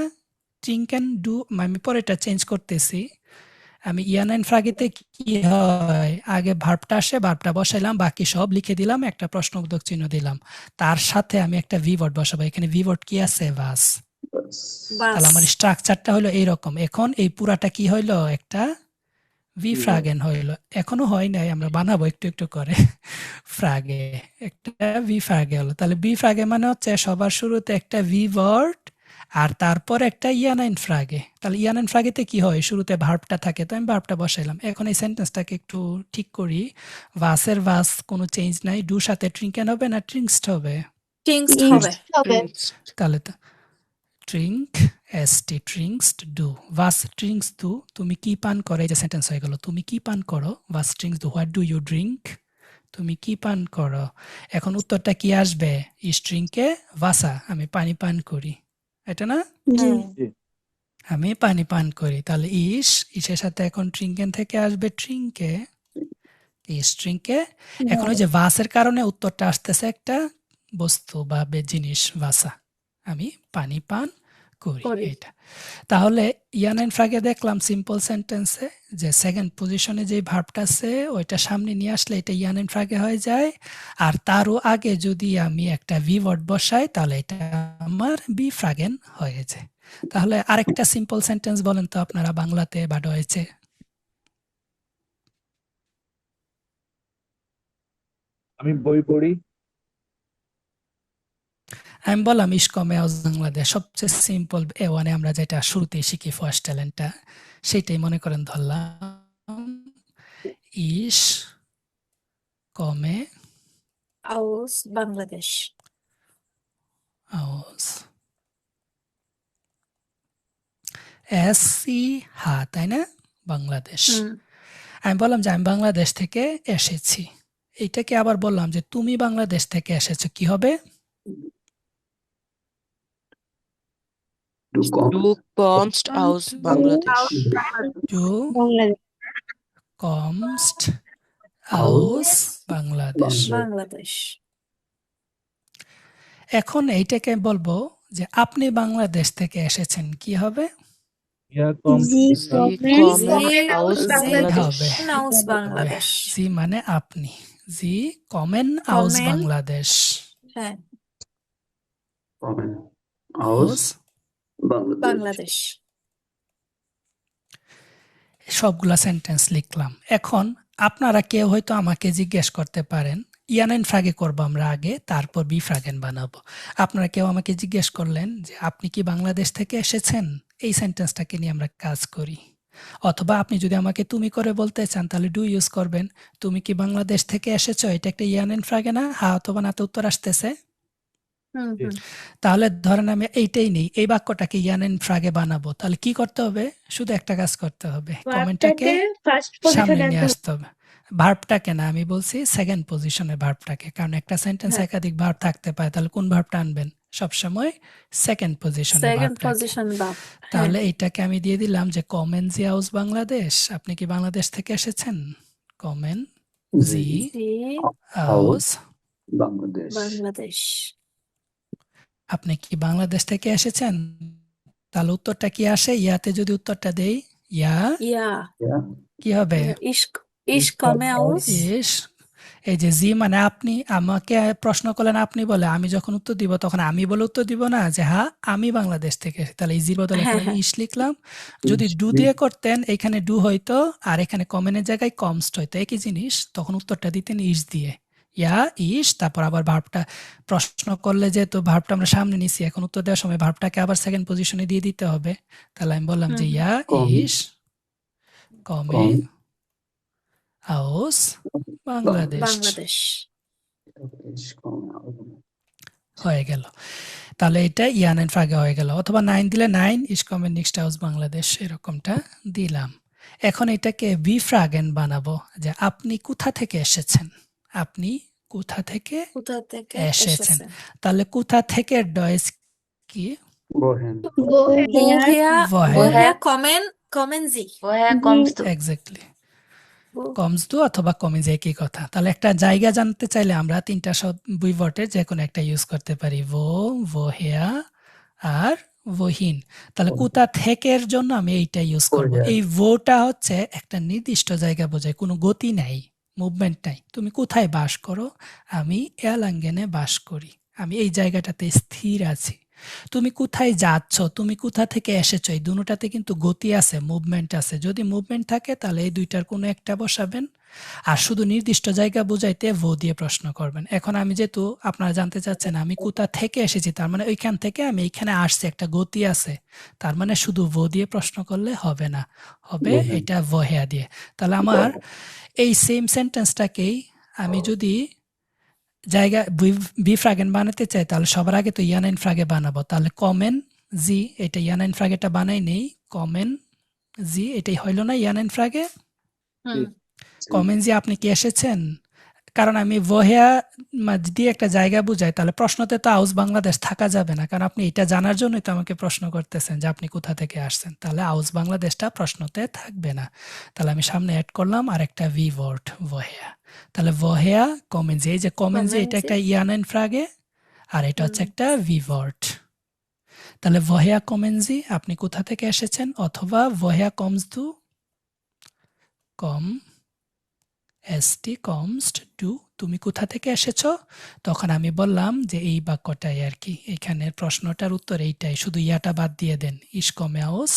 ট্রিঙ্কেন ডু আমি পরে এটা চেঞ্জ করতেছি আমি ইয়ান এন্ড ফ্রাগেতে কি হয় আগে ভার্বটা আসে ভার্বটা বসাইলাম বাকি সব লিখে দিলাম একটা প্রশ্নবোধক চিহ্ন দিলাম তার সাথে আমি একটা ভি ওয়ার্ড বসাবো এখানে ভি ওয়ার্ড কি আছে ভাস তাহলে আমার Vas. স্ট্রাকচারটা হলো এইরকম এখন এই পুরাটা কি হইলো একটা ভি ফ্রাগেন হইলো এখনো হয় নাই আমরা বানাবো একটু একটু করে ফ্রাগে একটা ভি ফ্রাগে হলো তাহলে ভি ফ্রাগে মানে হচ্ছে সবার শুরুতে একটা ভি ওয়ার্ড আর তারপর একটা ইয়ান এন্ড ফ্রাগে তাহলে ইয়ান এন্ড ফ্রাগেতে কি হয় শুরুতে ভার্বটা থাকে তো আমি ভার্বটা বসাইলাম এখন এই সেন্টেন্সটাকে একটু ঠিক করি ভাসের ভাস কোনো চেঞ্জ নাই ডু সাথে ট্রিঙ্কেন হবে না ট্রিঙ্কসড হবে Trinkst Trinkst. হবে। তাহলে তো ট্রিঙ্ক এসটি ট্রিঙ্কসড ডু ভাস ট্রিঙ্কস ডু তুমি কি পান করো এই যে সেন্টেন্স হয়ে গেল তুমি কি পান করো ভাস ট্রিঙ্কস ডু হোয়াট ডু ইউ ড্রিঙ্ক তুমি কি পান করো এখন উত্তরটা কি আসবে ইস ড্রিঙ্কে ভাসা আমি পানি পান করি এটা না জি আমি পানি পান করি তাহলে ইসের সাথে এখন ট্রিঙ্কেন থেকে আসবে ট্রিঙ্কে ইস ট্রিঙ্কে এখন ওই যে ভাসের কারণে উত্তরটা আসতেছে একটা বস্তু বা জিনিস ভাসা আমি পানি পান করি করি। এটা তাহলে ইয়ান এন্ড ফ্রাগে দেখলাম সিম্পল সেন্টেন্সে যে সেকেন্ড পজিশনে যে ভার্বটা আছে ওইটা সামনে নিয়ে আসলে এটা ইয়ান এন্ড ফ্রাগে হয়ে যায় আর তারও আগে যদি আমি একটা ভি ওয়ার্ড বসাই তাহলে এটা আমার বি ফ্রাগেন হয়ে যায় তাহলে আরেকটা সিম্পল সেন্টেন্স বলেন তো আপনারা বাংলাতে বা ডয়েচে আমি বই পড়ি আমি বললাম ইস কমে আউস বাংলাদেশ, সবচেয়ে সিম্পল A1 এ আমরা যেটা শুরুতেই শিখি ফার্স্ট ট্যালেন্টটা, সেটাই মনে করেন ধরলাম ইস কমে aus Bangladesh. আউস এসি হা, তাই না, বাংলাদেশ। হুম, আমি বললাম যে আমি বাংলাদেশ থেকে এসেছি, এইটাকে আবার বললাম যে তুমি বাংলাদেশ থেকে এসেছো, কি হবে? Du Du kommst aus Bangladesh. Du Bangladesh kommst Aus aus Bangladesh. Bangladesh. এখন এইটাকে বলবো যে আপনি বাংলাদেশ থেকে এসেছেন, কি হবে? জি Sie comment kommen aus Sie Bangladesh. হবে aus Bangladesh. জি মানে আপনি, জি কমেন আউস Kommen. বাংলাদেশ, হ্যাঁ, kommen আউস aus Bangladesh. Bangladesh. সবগুলা সেন্টেন্স লিখলাম। এখন আপনারা কেউ হয়তো আমাকে জিজ্ঞেস করতে পারেন, ইয়ানেন ফ্রাগে করবো আমরা আগে, তারপর বি ফ্রাগেন বানাবো। আপনারা কেউ আমাকে জিজ্ঞেস করলেন যে আপনি কি বাংলাদেশ থেকে এসেছেন, এই সেন্টেন্সটাকে নিয়ে আমরা কাজ করি। অথবা আপনি যদি আমাকে তুমি করে বলতে চান তাহলে ডু ইউজ করবেন। তুমি কি বাংলাদেশ থেকে এসেছো, এটা একটা ইয়ানেন ফ্রাগে না, হ্যাঁ অথবা নাতে উত্তর আসতেছে। হুম, হুম। তাহলে ধরেন আমি এইটাই নেই, এই বাক্যটাকে ইয়ানেন ফ্রাগে বানাবো, তাহলে কি করতে হবে? শুধু একটা কাজ করতে হবে, কমেন্টটাকে ফার্স্ট সামনে পজিশনে নিয়ে আসতে হবে। ভার্বটাকে না, আমি বলছি সেকেন্ড পজিশনে ভার্বটাকে, কারণ একটা সেন্টেন্স হ্যাঁ। একাধিক ভার্ব থাকতে পারে, তাহলে কোন ভার্বটা আনবেন? সবসময় সেকেন্ড পজিশনে Second ভার্বটাকে। position verb. তাহলে এইটাকে আমি দিয়ে দিলাম যে কমেন জি হাউস বাংলাদেশ, আপনি কি বাংলাদেশ থেকে এসেছেন? কমেন জি Sie হাউস Bangladesh. Bangladesh. আপনি কি বাংলাদেশ থেকে এসেছেন? তাহলে উত্তরটা কি আসে? ইয়াতে যদি উত্তরটা দেই, ইয়া Ja, Ja, কি হবে? ich komme aus. ইস, এই যে জি মানে আপনি, আমাকে প্রশ্ন করলেন আপনি বলে, আমি যখন উত্তর দিব তখন আমি বলে উত্তর দিব না যে হ্যাঁ আমি বাংলাদেশ থেকে এসেছি। তাহলে ইজির বদলে হ্যাঁ, এখানে হ্যাঁ। ইস লিখলাম। যদি ইস ডু দিয়ে করতেন এখানে ডু হইতো, আর এখানে কমেনের জায়গায় কমস্ট হইতো, একই জিনিস, তখন উত্তরটা দিতেন ইস দিয়ে, ইয়া ইস, তারপর আবার ভার্বটা প্রশ্ন করলে যেহেতু ভার্বটা আমরা সামনে নিছি, এখন উত্তর দেওয়ার সময় ভার্বটাকে আবার সেকেন্ড পজিশনে দিয়ে দিতে হবে। তাহলে আমি বললাম যে হুম, ইয়া কম। ইস কমে Komm. আউস Bangladesh. Bangladesh. Ich komme aus. হয়ে গেল। তাহলে এটা ইয়ানেন ফ্রাগে হয়ে গেল, অথবা 9 দিলে 9 ইস কমেন নেক্সট হাউস বাংলাদেশ, এরকমটা দিলাম। এখন এটাকে বি ফ্রাগেন বানাবো, যে আপনি কোথা থেকে এসেছেন, আপনি কোথা থেকে কোথা থেকে এসেছেন। এসেছেন? তাহলে কোথা থেকে ডয়েস কি? Wohin? Woher kommen Sie? woher kommst du exactly, Wo- কমস টু অথবা কমিজ একই কথা। তাহলে একটা জায়গা জানতে চাইলে আমরা তিনটা দুই ওয়ার্ডের যে কোনো একটা ইউজ করতে পারি, woher আর wohin। তাহলে কোথা থেকে এর জন্য আমি এইটা ইউজ করব। Woher। এই woটা হচ্ছে একটা নির্দিষ্ট জায়গা বোঝায়, কোনো গতি নাই, মুভমেন্ট নাই। তুমি কোথায় বাস করো? আমি এয়ারলাঙ্গেনে বাস করি, আমি এই জায়গাটাতে স্থির আছি। তুমি কোথায় যাচ্ছ, তুমি কোথা থেকে এসেছো, এই দুটোটাতে কিন্তু গতি আছে, মুভমেন্ট আছে। যদি মুভমেন্ট থাকে তাহলে এই দুইটার কোনো একটা বসাবেন, আর শুধু নির্দিষ্ট জায়গা বোঝাইতে ভো দিয়ে প্রশ্ন করবেন। এখন আমি যেহেতু আপনারা জানতে চাচ্ছেন আমি কোথা থেকে এসেছি, তার মানে ওইখান থেকে আমি এইখানে আসছি, একটা গতি আছে, তার মানে শুধু ভো দিয়ে প্রশ্ন করলে হবে না, হবে Wohin। এটা ভহেয়া দিয়ে। তাহলে আমার এই সেম সেন্টেন্সটাকেই আমি যদি জায়গা বি ফ্রাগেন বানাতে চাই, তাহলে সবার আগে তো ইয়ানাইন ফ্রাগে বানাবো। তাহলে কমেন জি, এটা ইয়ানাইন ফ্রাগেটা বানাই নেই, কমেন জি, এটাই হইল না ইয়ানাইন ফ্রাগে। হুম, কমেন জি আপনি কি এসেছেন, কারণ আমি ভহেয়া দিয়ে একটা জায়গা বুঝাই, তাহলে প্রশ্নতে তো আউস বাংলাদেশ থাকা যাবে না, কারণ আপনি এটা জানার জন্যই তো আমাকে প্রশ্ন করতেছেন যে আপনি কোথা থেকে আসছেন, তাহলে আউস বাংলাদেশটা প্রশ্নতে থাকবে না। তাহলে আমি সামনে অ্যাড করলাম আর একটা ভি ওয়ার্ড ভহেয়া। তাহলে ভহেয়া কমেন জি, এই যে কমেন জি এটা একটা ইয়ানাইন ফ্রাগে, আর এটা হচ্ছে একটা ভি ওয়ার্ড। তাহলে ভহেয়া কমেন জি আপনি কোথা থেকে এসেছেন, অথবা ভহেয়া কমস দু, কম এসটি কমস্ট ডু, তুমি কোথা থেকে এসেছো। তখন আমি বললাম যে এই বাক্যটাই আর কি, এখানের প্রশ্নটার উত্তর এইটাই, শুধু ইয়াটা বাদ দিয়ে দেন, ইস কমে আউস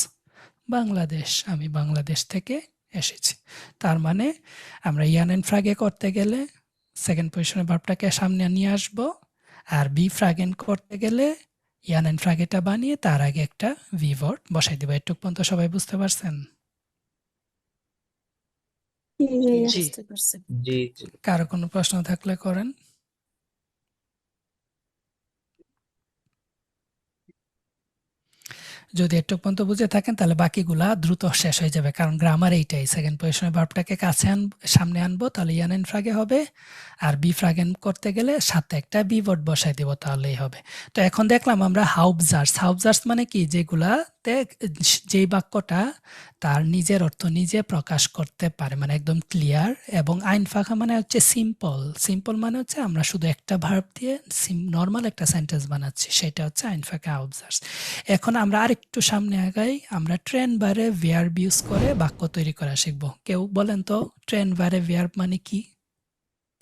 বাংলাদেশ, আমি বাংলাদেশ থেকে এসেছি। তার মানে আমরা ইয়ানেন ফ্রাগে করতে গেলে সেকেন্ড পজিশনের ভার্বটাকে সামনে নিয়ে আসব, আর বি ফ্রাগেন করতে গেলে ইয়ানেন ফ্রাগেটা বানিয়ে তার আগে একটা ভি ভার্ব বসাই দিব। এটুক পর্যন্ত সবাই বুঝতে পারছেন? জি বুঝতে পারছি। জি জি কারো কোনো প্রশ্ন থাকলে করেন। যদি একটু পর্যন্ত বুঝে থাকেন তাহলে বাকিগুলা দ্রুত শেষ হয়ে যাবে, কারণ গ্রামার এইটাই। সেকেন্ড পজিশনের ভার্বটাকে সামনে আনবো, তাহলে ইয়ানেন ফ্রাগে হবে। আর বি ফ্রাগেন করতে গেলে সাথে একটা বি ভার্ব বসাই দিব, তাহলেই হবে। তো এখন দেখলাম আমরা হাউবজার্স। হাউবজার্স মানে কি? যেগুলাতে যেই বাক্যটা তার নিজের অর্থ নিজে প্রকাশ করতে পারে, মানে একদম ক্লিয়ার। এবং আইনফাখা মানে হচ্ছে সিম্পল। সিম্পল মানে হচ্ছে আমরা শুধু একটা ভার্ব দিয়ে নর্মাল একটা সেন্টেন্স বানাচ্ছি, সেটা হচ্ছে আইনফাখা হাউবজার্স। এখন আমরা আরেকটু সামনে আগাই, আমরা ট্রেন বারে ভার্ব ইউজ করে বাক্য তৈরি করা শিখবো। কেউ বলেন তো ট্রেন বারে ভার্ব মানে কি?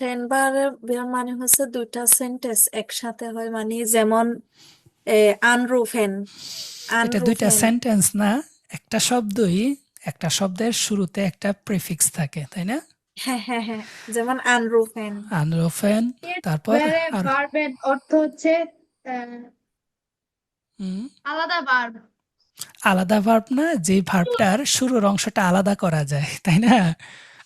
টেনবারের মানে হচ্ছে দুইটা সেন্টেন্স একসাথে হয়, মানে যেমন আনরুফেন। এটা দুইটা আনরুফেন সেন্টেন্স না, একটা শব্দই, একটা শব্দের শুরুতে একটা প্রিফিক্স থাকে, তাই না? হ্যাঁ হ্যাঁ হ্যাঁ, যেমন আনরুফেন। আনরোফেন, তারপর আর ভার্বের অর্থ হচ্ছে আহ, হুম, আলাদা ভার্ব। আলাদা ভার্ব না, যে ভার্বটার শুরুর অংশটা আলাদা করা যায়, তাই না?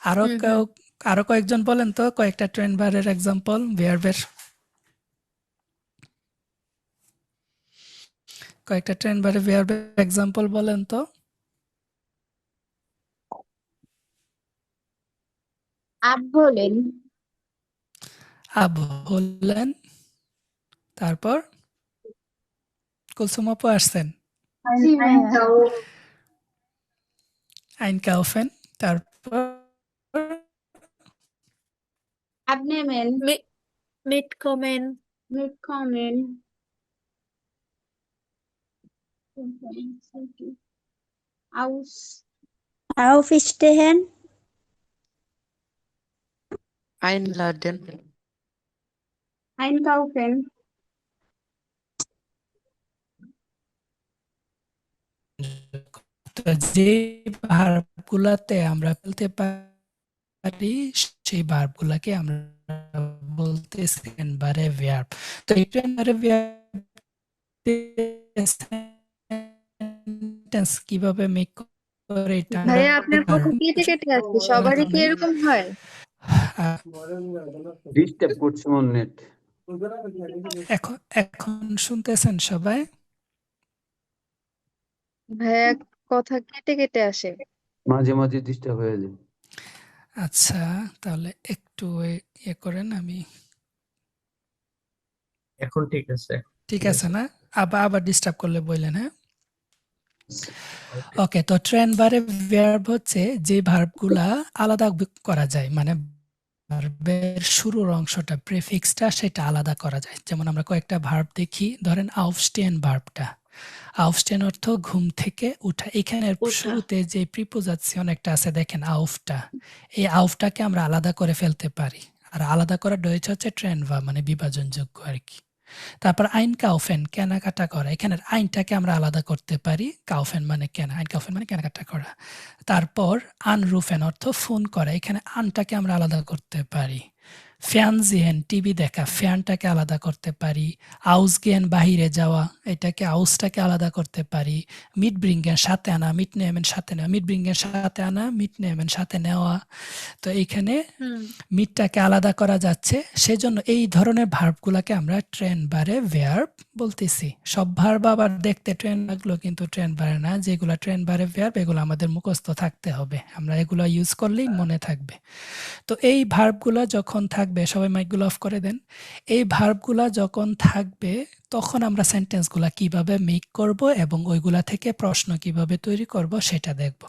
আরো হুম হুম। আরো কয়েকজন বলেন তো কয়েকটা ট্রেন বারের এক্সাম্পল ভার্বের, কয়েকটা ট্রেন বারে ভার্বের এক্সাম্পল বলেন তো। আপ বলেন। আব বললেন, তারপর কুলসুম আপু আসছেন, জি ভাইয়া। আইনকাউফেন, তারপর Abnehmen, মিটকমেন। willkommen. Aus, Aufstehen, einladen, einkaufen. তো যে ভার্বগুলাতে আমরা ফেলতে পারি সেই ভার্বগুলাকে আমরা বলতে সেকেন্ড বারে ভার্ব। তো এই সেকেন্ড বারে ভার্ব সেন্টেন্স কিভাবে মেক করে এটা আমরা ভাইয়া আপনার কথা কেটে কেটে আসছে, সবারই কি এরকম হয়? ডিস্টার্ব করছে আমার নেট। এখন এখন শুনতেছেন সবাই? ভাইয়া কথা কেটে কেটে আসে। মাঝে মাঝে ডিস্টার্ব হয়ে যায়। আচ্ছা, তাহলে একটু ইয়ে করেন, আমি এখন ঠিক আছে। ঠিক আছে না? আবার ডিস্টার্ব করলে বললেন, হ্যাঁ। Okay. ওকে, তো ট্রেন বারে ভার্ব হচ্ছে যে ভার্বগুলা আলাদা করা যায়, মানে ভার্বের শুরুর অংশটা প্রিফিক্সটা সেটা আলাদা করা যায়। যেমন আমরা কয়েকটা ভার্ব দেখি, ধরেন আউফস্টেন ভার্বটা। আউফস্টেন অর্থ ঘুম থেকে উঠা। এখানের উঠা। শুরুতে যে প্রিপোজিশন একটা আছে দেখেন আউফটা, এই আউফটাকে আমরা আলাদা করে ফেলতে পারি। আর আলাদা করার ডয়েচ হচ্ছে ট্রেন ভার্ব, মানে বিভাজনযোগ্য আর কি। তারপর আইন কাউফেন, কেনাকাটা করা। এখানের আইনটাকে আমরা আলাদা করতে পারি, কাউফেন মানে কেনা, আইন কাউফেন মানে কেনাকাটা করা। তারপর আনরুফেন অর্থ ফোন করা, এখানে আনটাকে আমরা আলাদা করতে পারি। ফ্যানজিহেন টিভি দেখা, ফ্যানটাকে আলাদা করতে পারি। আউসগেন বাহিরে যাওয়া, এটাকে আউসটাকে আলাদা করতে পারি। মিট ব্রিঙ্গেন সাথে আনা, মিট নেমেন সাথে নেওয়া, মিট ব্রিঙ্গেন সাথে আনা, মিট নেমেন সাথে নেওয়া। তো এইখানে হুম মিটটাকে আলাদা করা যাচ্ছে, সেজন্য এই ধরনের ভার্বগুলোকে আমরা ট্রেন বারে ভার্ব বলতেছি। সব ভার্ব আবার দেখতে ট্রেন লাগলো, কিন্তু ট্রেন বারে না। যেগুলো ট্রেন বারে ভার্ব এগুলো আমাদের মুখস্থ থাকতে হবে, আমরা এগুলো ইউজ করলেই মনে থাকবে। তো এই ভার্বগুলো যখন থাকবে, সবাই মাইকগুলো অফ করে দেন। এই ভার্বগুলো যখন থাকবে তখন আমরা সেন্টেন্সগুলো কিভাবে মেক করব এবং ওইগুলা থেকে প্রশ্ন কিভাবে তৈরি করব সেটা দেখব।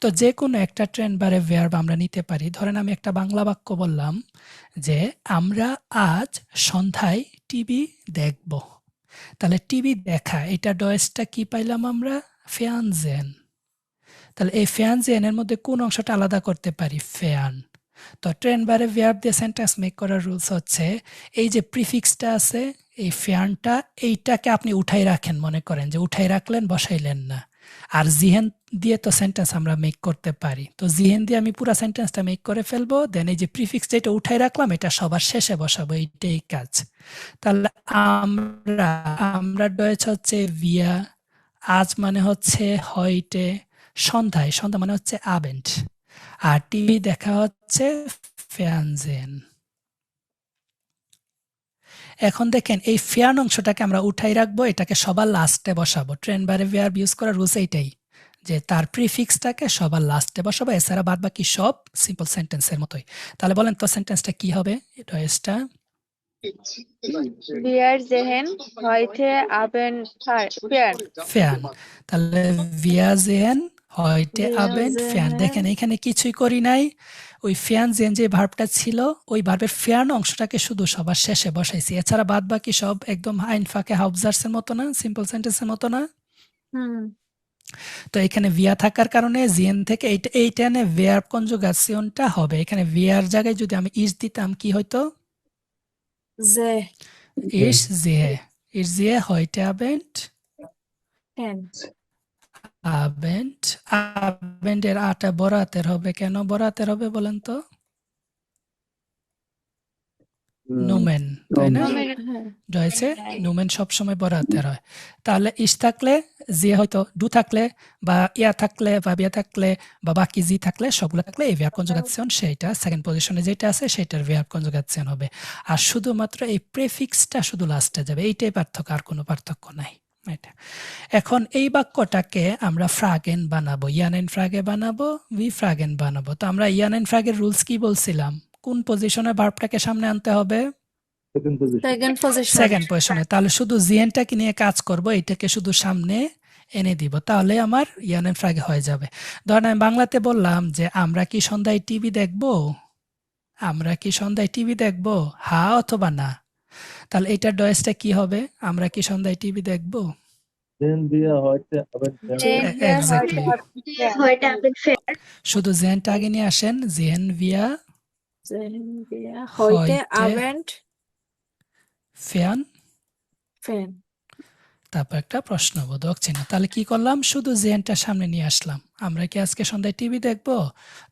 তো যে কোনো একটা ট্রেন বারে ভার্ব আমরা নিতে পারি। ধরেন আমি একটা বাংলা বাক্য বললাম যে আমরা আজ সন্ধ্যায় টিভি দেখব। তাহলে টিভি দেখা, এটা ডয়েসটা কি পাইলাম আমরা? ফ্যানজেন। তাহলে এই ফ্যানজেন এর মধ্যে কোন অংশটা আলাদা করতে পারি? ফ্যান। তো ট্রেন বারে ভার্ব দিয়ে সেন্টেন্স মেক করার রুলস হচ্ছে এই যে প্রিফিক্সটা আছে এই ফ্যানটা এইটাকে আপনি উঠাই রাখেন, মনে করেন যে উঠাই রাখলেন, বসাইলেন না। আর জিহেন দিয়ে তো সেন্টেন্স আমরা মেক করতে পারি, তো জিহেন দিয়ে আমি পুরো সেন্টেন্সটা মেক করে ফেলবো, দেন এই যে প্রিফিক্স যেটা উঠাই রাখলাম এটা সবার শেষে বসাবো, এইটাই কাজ। তাহলে আমরা আমরা ডয়েছ হচ্ছে ভিয়া, আজ মানে হচ্ছে হয়টে, সন্ধ্যায়, সন্ধ্যা মানে হচ্ছে আবেন্ট, আর টিভি দেখা হচ্ছে ফ্যানজেন। এখন দেখেন এই ফেয়ার অংশটাকে আমরা উঠাই রাখবো, এটাকে সবার লাস্টে বসাবো। ট্রেন বারে ভার্ব ইউজ করার রুলস এইটাই যে তার প্রিফিক্সটাকে সবার লাস্টে বসাবো, এছাড়া বাদ বাকি সব সিম্পল সেন্টেন্সের মতোই। তাহলে বলেন তো সেন্টেন্সটা কি হবে? ডয়েসটা Wir sehen heute Abend Fern. Fan, তাহলে wir sehen heute Wir Abend fan. sehen- দেখেন এখানে কিছুই করি নাই, ওই ফ্যান যে ভার্বটা ছিল ওই ভার্বের ফ্যান অংশটাকে শুধু সবার শেষে বসাইছি, এছাড়া বাদ বাকি সব একদম আইন ফাঁকে হাউবজার্সের মতো না, সিম্পল সেন্টেন্সের মতো না। হুম তো এখানে ভিয়া থাকার কারণে জিএন থেকে এইটা এনে ভার্ব কনজুগেশনটা হবে। এখানে ভিয়ার জায়গায় যদি আমি ইস দিতাম কি হইতো? যে ইস জিহে, ইস জিহে heute Abend fan Abend, Abend এর আটা বরাতের হবে, কেন বরাতের হবে বলেন তো? নুমেন, তাই না? হ্যাঁ রয়েছে নুমেন সবসময় বরাতের হয়। তাহলে ইস থাকলে জি, হয়তো ডু থাকলে বা ইয়া থাকলে বা বিয়া থাকলে বা বাকি জি থাকলে সবগুলো থাকলে এই ভার্ব কনজুগেশন সেইটা সেকেন্ড পজিশনে যেটা আছে সেটার ভার্ব কনজুগেশন হবে। আর শুধুমাত্র এই প্রেফিক্সটা শুধু লাস্টে যাবে, এইটাই পার্থক্য, আর কোনো পার্থক্য নাই। এটা এখন এই বাক্যটাকে আমরা ফ্রাগেন বানাবো, ইয়ানেন ফ্রাগে বানাবো, ভি ফ্রাগেন বানাবো। তো আমরা ইয়ানেন ফ্রাগের রুলস কি বলছিলাম? কোন পজিশনে ভার্বটাকে সামনে আনতে হবে? সেকেন্ড পজিশন সেকেন্ড পজিশনে। তাহলে শুধু জিএনটাকে নিয়ে কাজ করব, এটাকে শুধু সামনে এনে দিব, তাহলে আমার ইয়ানেন ফ্রাগে হয়ে যাবে। ধরেন আমি বাংলাতে বললাম যে আমরা কি সন্ধ্যায় টিভি দেখব, আমরা কি সন্ধ্যায় টিভি দেখব, হ্যাঁ অথবা না। তাহলে এটার ডয়েসটা কি হবে? আমরা কি সন্ধ্যায় টিভি দেখব? Exactly, heute Abend Fern. শুধু জেনটা আগে নিয়ে আসেন, জেন ভিয়া heute heute Abend ফ্যান, ফ্যান তারপর একটা প্রশ্নবোধক চিহ্ন। তাহলে কি করলাম? শুধু জেনটা সামনে নিয়ে আসলাম। আমরা কি আজকে সন্ধ্যায় টিভি দেখব?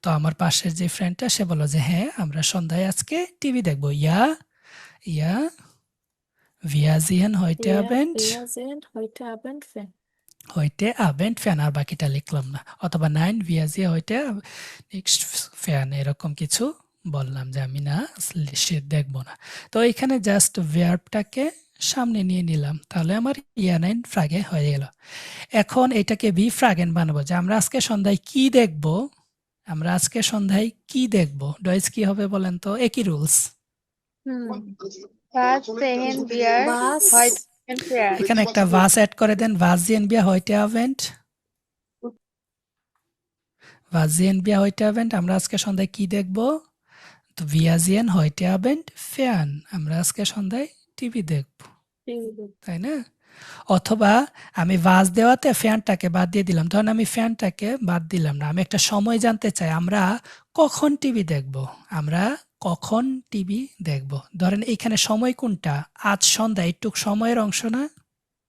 তো আমার পাশের যে ফ্রেন্ডটা সে বলল যে হ্যাঁ আমরা সন্ধ্যায় আজকে টিভি দেখব। ইয়া ইয়া wir sehen heute Abend Wir sehen heute Abend ফ্যান heute Abend ফ্যান, আর বাকিটা লিখলাম না। অথবা nein wir sehen heute nicht ফ্যান, এরকম কিছু বললাম যে আমি না সে দেখব না। তো এখানে জাস্ট ভার্বটাকে সামনে নিয়ে নিলাম, তাহলে আমার ইয়ানাইন ফ্রাগে হয়ে গেল। এখন এটাকে ভি ফ্রাগেন বানাবো, যে আমরা আজকে সন্ধ্যায় কি দেখব, আমরা আজকে সন্ধ্যায় কি দেখব। ডয়েস কি হবে বলেন তো? একই rules. Hmm Was sehen wir Was? heute Abend Fern? এখানে একটা ভাস অ্যাড করে দেন, was sehen wir heute Abend, was sehen wir heute Abend, আমরা আজকে সন্ধ্যায় কি দেখব। তো wir sehen heute Abend fern, আমরা আজকে সন্ধ্যায় টিভি দেখব, তাই না? অথবা আমি ভাস দেওয়াতে ফ্যানটাকে বাদ দিয়ে দিলাম। ধরেন আমি ফ্যানটাকে বাদ দিলাম না, আমি একটা সময় জানতে চাই, আমরা কখন টিভি দেখব, আমরা কখন টিভি দেখব। ধরেন এইখানে সময় কোনটা? আজ সন্ধ্যা, এইটুক সময়ের অংশ না?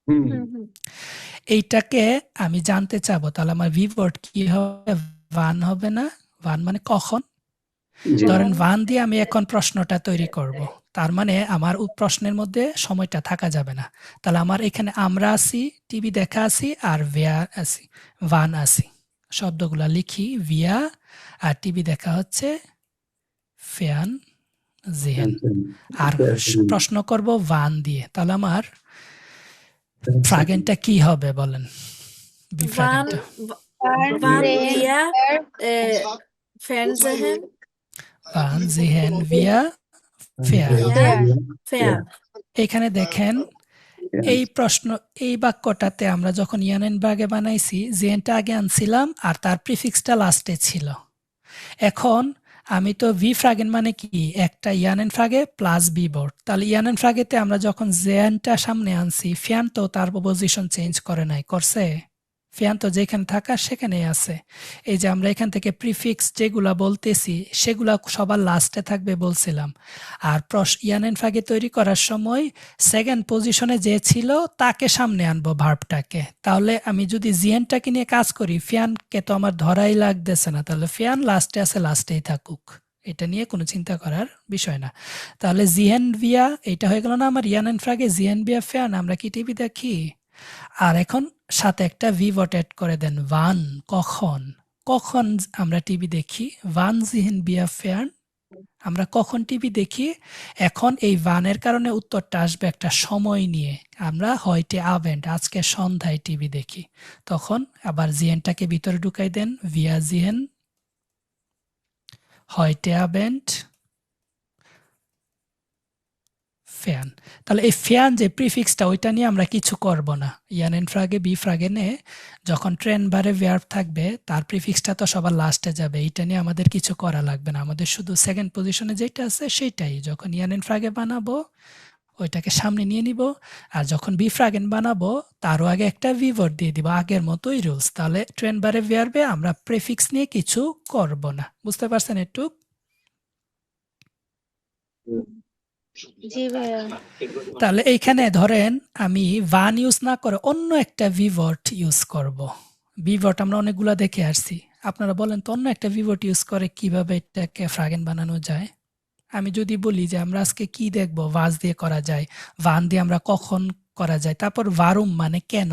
হুম হুম হুম এইটাকে আমি জানতে চাবো, তাহলে আমার ভি ওয়ার্ড কি হবে? ভান হবে না? ভান মানে কখন। জি ধরেন ভান দিয়ে আমি এখন প্রশ্নটা তৈরি করব, তার মানে আমার প্রশ্নের মধ্যে সময়টা থাকা যাবে না। তাহলে আমার এখানে আমরা আছি, টিভি দেখা আছি, আর ভেয়ার আছি, ভান আছি। শব্দগুলা লিখি, ভিয়া আর টিভি দেখা হচ্ছে ফ্যান জেহেন, আর প্রশ্ন করব ভান দিয়ে। তাহলে আমার ফ্রাগেনটা কি হবে বলেন? বি Wann, ফ্রাগেনটা Wann wann sehen wir wir Fernsehen ভান জেহেন ভিয়া ফ্যান। fern? এখানে দেখেন এই প্রশ্ন, এই বাক্যটাতে আমরা যখন ইয়ানেন ভাগে বানাইছি, জেনটা আগে আনছিলাম আর তার প্রিফিক্সটা লাস্টে ছিল। এখন আমি তো ভি ফ্রাগেন মানে কি? একটা ইয়ানেন ফ্রাগে প্লাস বি বোর্ড। তাহলে ইয়ানেন ফ্রাগেতে আমরা যখন জেনটা সামনে আনছি, ফ্যান তো তার পজিশন চেঞ্জ করে নাই, করছে? ফ্যান তো যেখানে থাকার সেখানেই আছে। এই যে আমরা এখান থেকে প্রিফিক্স যেগুলা বলতেছি সেগুলা সবার লাস্টে থাকবে বলছিলাম। আর ইয়ানেন ফ্রাগে তৈরি করার সময় সেকেন্ড পজিশনে যে ছিল তাকে সামনে আনবো ভার্বটাকে। তাহলে আমি যদি জিএনটাকে নিয়ে কাজ করি, ফ্যানকে তো আমার ধরাই লাগতেছে না, তাহলে ফ্যান লাস্টে আছে, লাস্টেই থাকুক, এটা নিয়ে কোনো চিন্তা করার বিষয় না। তাহলে জিহেন ভিয়া এটা হয়ে গেল না আমার ইয়ানেন ফ্রাগে, জিহেন ভিয়া ফ্যান। আমরা কি টিভি দেখি? আর এখন সাথে একটা ভিভট অ্যাড করে দেন, ওয়ান। কখন কখন আমরা টিভি দেখি? ওয়ান জিহেন বিয়া ফ্যান, আমরা কখন টিভি দেখি? এখন এই ওয়ানের কারণে উত্তরটা আসবে একটা সময় নিয়ে। আমরা হয়টে আবেন্ড, আজকে সন্ধ্যায় টিভি দেখি। তখন আবার জিহেনটাকে ভিতরে ঢুকাই দেন, ভিয়া জিহেন হয়টে আবেন্ড ফ্যান। তাহলে এই ফ্যান যে প্রিফিক্সটা ওইটা নিয়ে আমরা কিছু করব না। ইয়ানেন ফ্রাগে বি ফ্রাগেনে যখন ট্রেন বারে ভার্ব থাকবে তার প্রিফিক্সটা তো সবার লাস্টে যাবে, এটা নিয়ে আমাদের কিছু করা লাগবে না। আমাদের শুধু সেকেন্ড পজিশনে যেটা আছে সেটাই যখন ইয়ানেন ফ্রাগে বানাবো ওইটাকে সামনে নিয়ে নিব, আর যখন বি ফ্রাগেন বানাবো তারও আগে একটা ভিভট দিয়ে দিব, আগের মতোই রুলস। তাহলে ট্রেন বারে ভার্বে আমরা প্রিফিক্স নিয়ে কিছু করব না। বুঝতে পারছেন একটু? জি ভাইয়া। তাহলে এইখানে ধরেন আমি ওয়ান ইউজ না করে অন্য একটা ভিভট ইউজ করব। ভিভট আমরা অনেকগুলা দেখে আসছি, আপনারা বলেন তো অন্য একটা ভিভট ইউজ করে কিভাবে এটাকে ফ্রাগেন বানানো যায়। আমি যদি বলি যে আমরা আজকে কি দেখব, ওয়াজ দিয়ে করা যায়, ওয়ান দিয়ে আমরা কখন করা যায়, তারপর ওয়ারুম মানে কেন,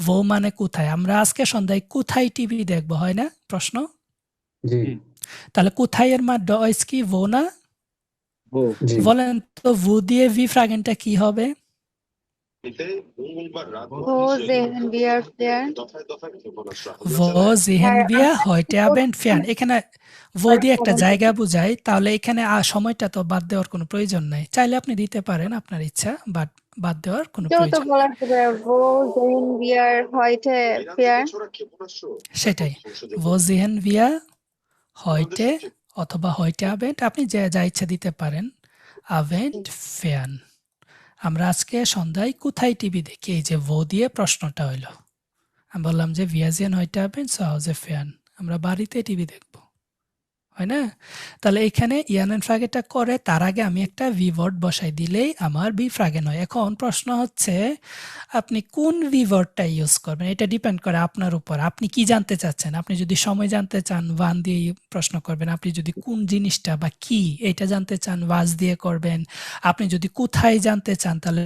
ভো মানে কোথায়, আমরা আজকে সন্ধ্যায় কোথায় টিভি দেখব, হয় না প্রশ্ন? জি তাহলে কোথায় এর মা ডয়েস কি, ভো না? জি বলেন তো ভো দিয়ে ভি ফ্রাগেনটা কি হবে? Wo sehen wir Fern? wo sehen wir heute Abend Fern? এখানে wo দিয়ে একটা জায়গা বুঝাই, তাহলে এখানে সময়টা তো বাদ দেওয়ার কোনো প্রয়োজন নাই। চাইলে আপনি দিতে পারেন আপনার ইচ্ছা, বাট বাদ দেওয়ার কোনো কেউ তো প্রয়োজন বলা যাবে wo sehen wir heute Fern? সেটাই, wo sehen wir heute অথবা heute Abend, আপনি যা ইচ্ছা দিতে পারেন। Abend Fern, আমরা আজকে সন্ধ্যায় কোথায় টিভি দেখি, এই যে wo দিয়ে প্রশ্নটা হইলো। আমি বললাম যে wir sehen heute Abend zu Hause Fern, আমরা বাড়িতে টিভি দেখব, হয় না? তাহলে এখানে ইয়ানেন ফ্রাগেটা করে তার আগে আমি একটা ভিভট বসাই দিলেই আমার বি ফ্রাগেন হয়। এখন প্রশ্ন হচ্ছে আপনি কোন ভিভটটা ইউজ করবেন, এটা ডিপেন্ড করে আপনার উপর। আপনি কি জানতে চাচ্ছেন? আপনি যদি সময় জানতে চান ওয়ান দিয়ে প্রশ্ন করবেন, আপনি যদি কোন জিনিসটা বা কি এটা জানতে চান ওয়াজ দিয়ে করবেন, আপনি যদি কোথায় জানতে চান তাহলে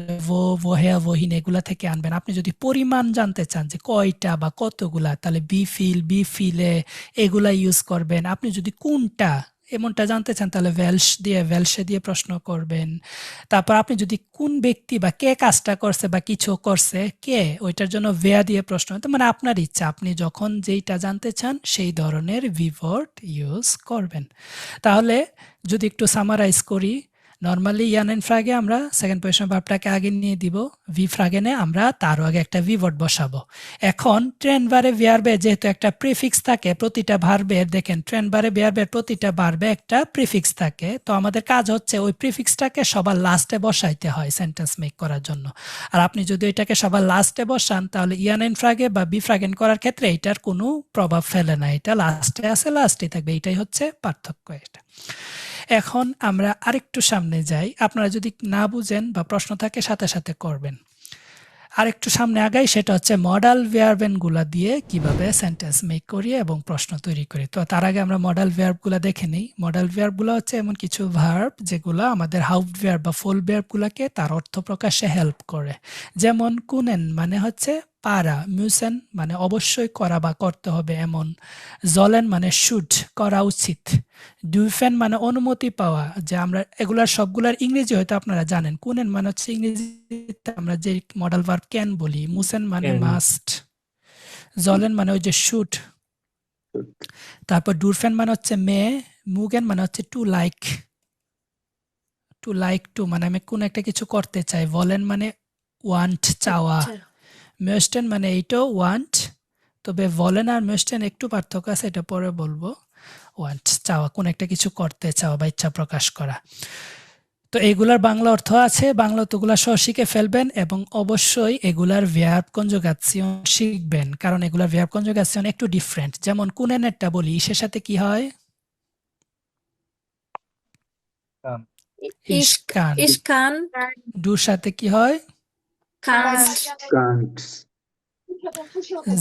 ভো হেয়া ওহিন এগুলা থেকে আনবেন, আপনি যদি পরিমাণ জানতে চান যে কয়টা বা কতগুলা তাহলে বি ফিলে এগুলা ইউজ করবেন, আপনি যদি কোনটা এমনটা জানতে চান তাহলে ভেলসে দিয়ে প্রশ্ন করবেন। তারপর আপনি যদি কোন ব্যক্তি বা কে কাজটা করছে বা কিছু করছে কে, ওইটার জন্য ভেয়া দিয়ে প্রশ্ন, মানে আপনার ইচ্ছা, আপনি যখন যেইটা জানতে চান সেই ধরনের ভিভট ইউজ করবেন। তাহলে যদি একটু সামারাইজ করি, নর্মালি ইয়ানেন ফ্রাগে আমরা সেকেন্ড পজিশন ভার্বটাকে আগে নিয়ে দিব, ভি ফ্রাগেনে আমরা তারও আগে একটা ভিভট বসাবো। এখন ট্রেন বারে ভার্বে যেহেতু একটা প্রিফিক্স থাকে প্রতিটা ভার্বের, দেখেন ট্রেন বারে ভার্বের প্রতিটা ভার্বে একটা প্রিফিক্স থাকে, তো আমাদের কাজ হচ্ছে ওই প্রিফিক্সটাকে সবার লাস্টে বসাইতে হয় সেন্টেন্স মেক করার জন্য। আর আপনি যদি এটাকে সবার লাস্টে বসান তাহলে ইয়ানেন ফ্রাগে বা বি ফ্রাগেন করার ক্ষেত্রে এটার কোনো প্রভাব ফেলে না, এটা লাস্টে আছে লাস্টেই থাকবে, এটাই হচ্ছে পার্থক্য এটা। এখন আমরা আরেকটু সামনে যাই, আপনারা যদি না বুঝেন বা প্রশ্ন থাকে সাথে সাথে করবেন। আরেকটু সামনে আগাই, সেটা হচ্ছে মডাল ভার্বগুলা দিয়ে কিভাবে সেন্টেন্স মেক করি এবং প্রশ্ন তৈরি করি। তো তার আগে আমরা মডাল ভার্বগুলা দেখে নিই। মডাল ভার্বগুলো হচ্ছে এমন কিছু ভার্ব যেগুলো আমাদের হাউফট ভার্ব বা ফুল ভার্বগুলোকে তার অর্থ প্রকাশে হেল্প করে। যেমন কুনেন মানে হচ্ছে পারা, মিউসেন মানে অবশ্যই করা বা করতে হবে এমন, জলেন মানে শুড করা উচিত, ডুফেন মানে অনুমতি পাওয়া, যে আমরা এগুলার সবগুলার ইংরেজি হয়তো আপনারা জানেন। কুনেন মানে হচ্ছে ইংরেজিতে আমরা যে মডাল ভার্ব ক্যান বলি, মুসেন মানে Can. মাস্ট, জলেন মানে ওই যে শুড, তারপর ডুরফেন মানে হচ্ছে মে, মুগেন মানে হচ্ছে টু লাইক টু মানে আমি কোন একটা কিছু করতে চাই, বলেন মানে ওয়ান্ট চাওয়া, মেস্টেন মানে এইটাও ওয়ান্ট, তবে বলেন আর মেস্টেন একটু পার্থক্য আছে, এটা পরে বলবো। ওয়ান্ট চাওয়া, কোন একটা কিছু করতে চাওয়া বা ইচ্ছা প্রকাশ করা। তো এগুলার বাংলা অর্থ আছে, বাংলা অর্থগুলা সহ শিখে ফেলবেন এবং অবশ্যই এগুলার ভার্ব কনজুগেশন শিখবেন, কারণ এগুলার ভার্ব কনজুগেশন একটু ডিফারেন্ট। যেমন কুনেনেরটা বলি, ইসের সাথে কি হয়? কান ইশকান। Ich kann, ডুর সাথে কি হয়? kannst, Can't.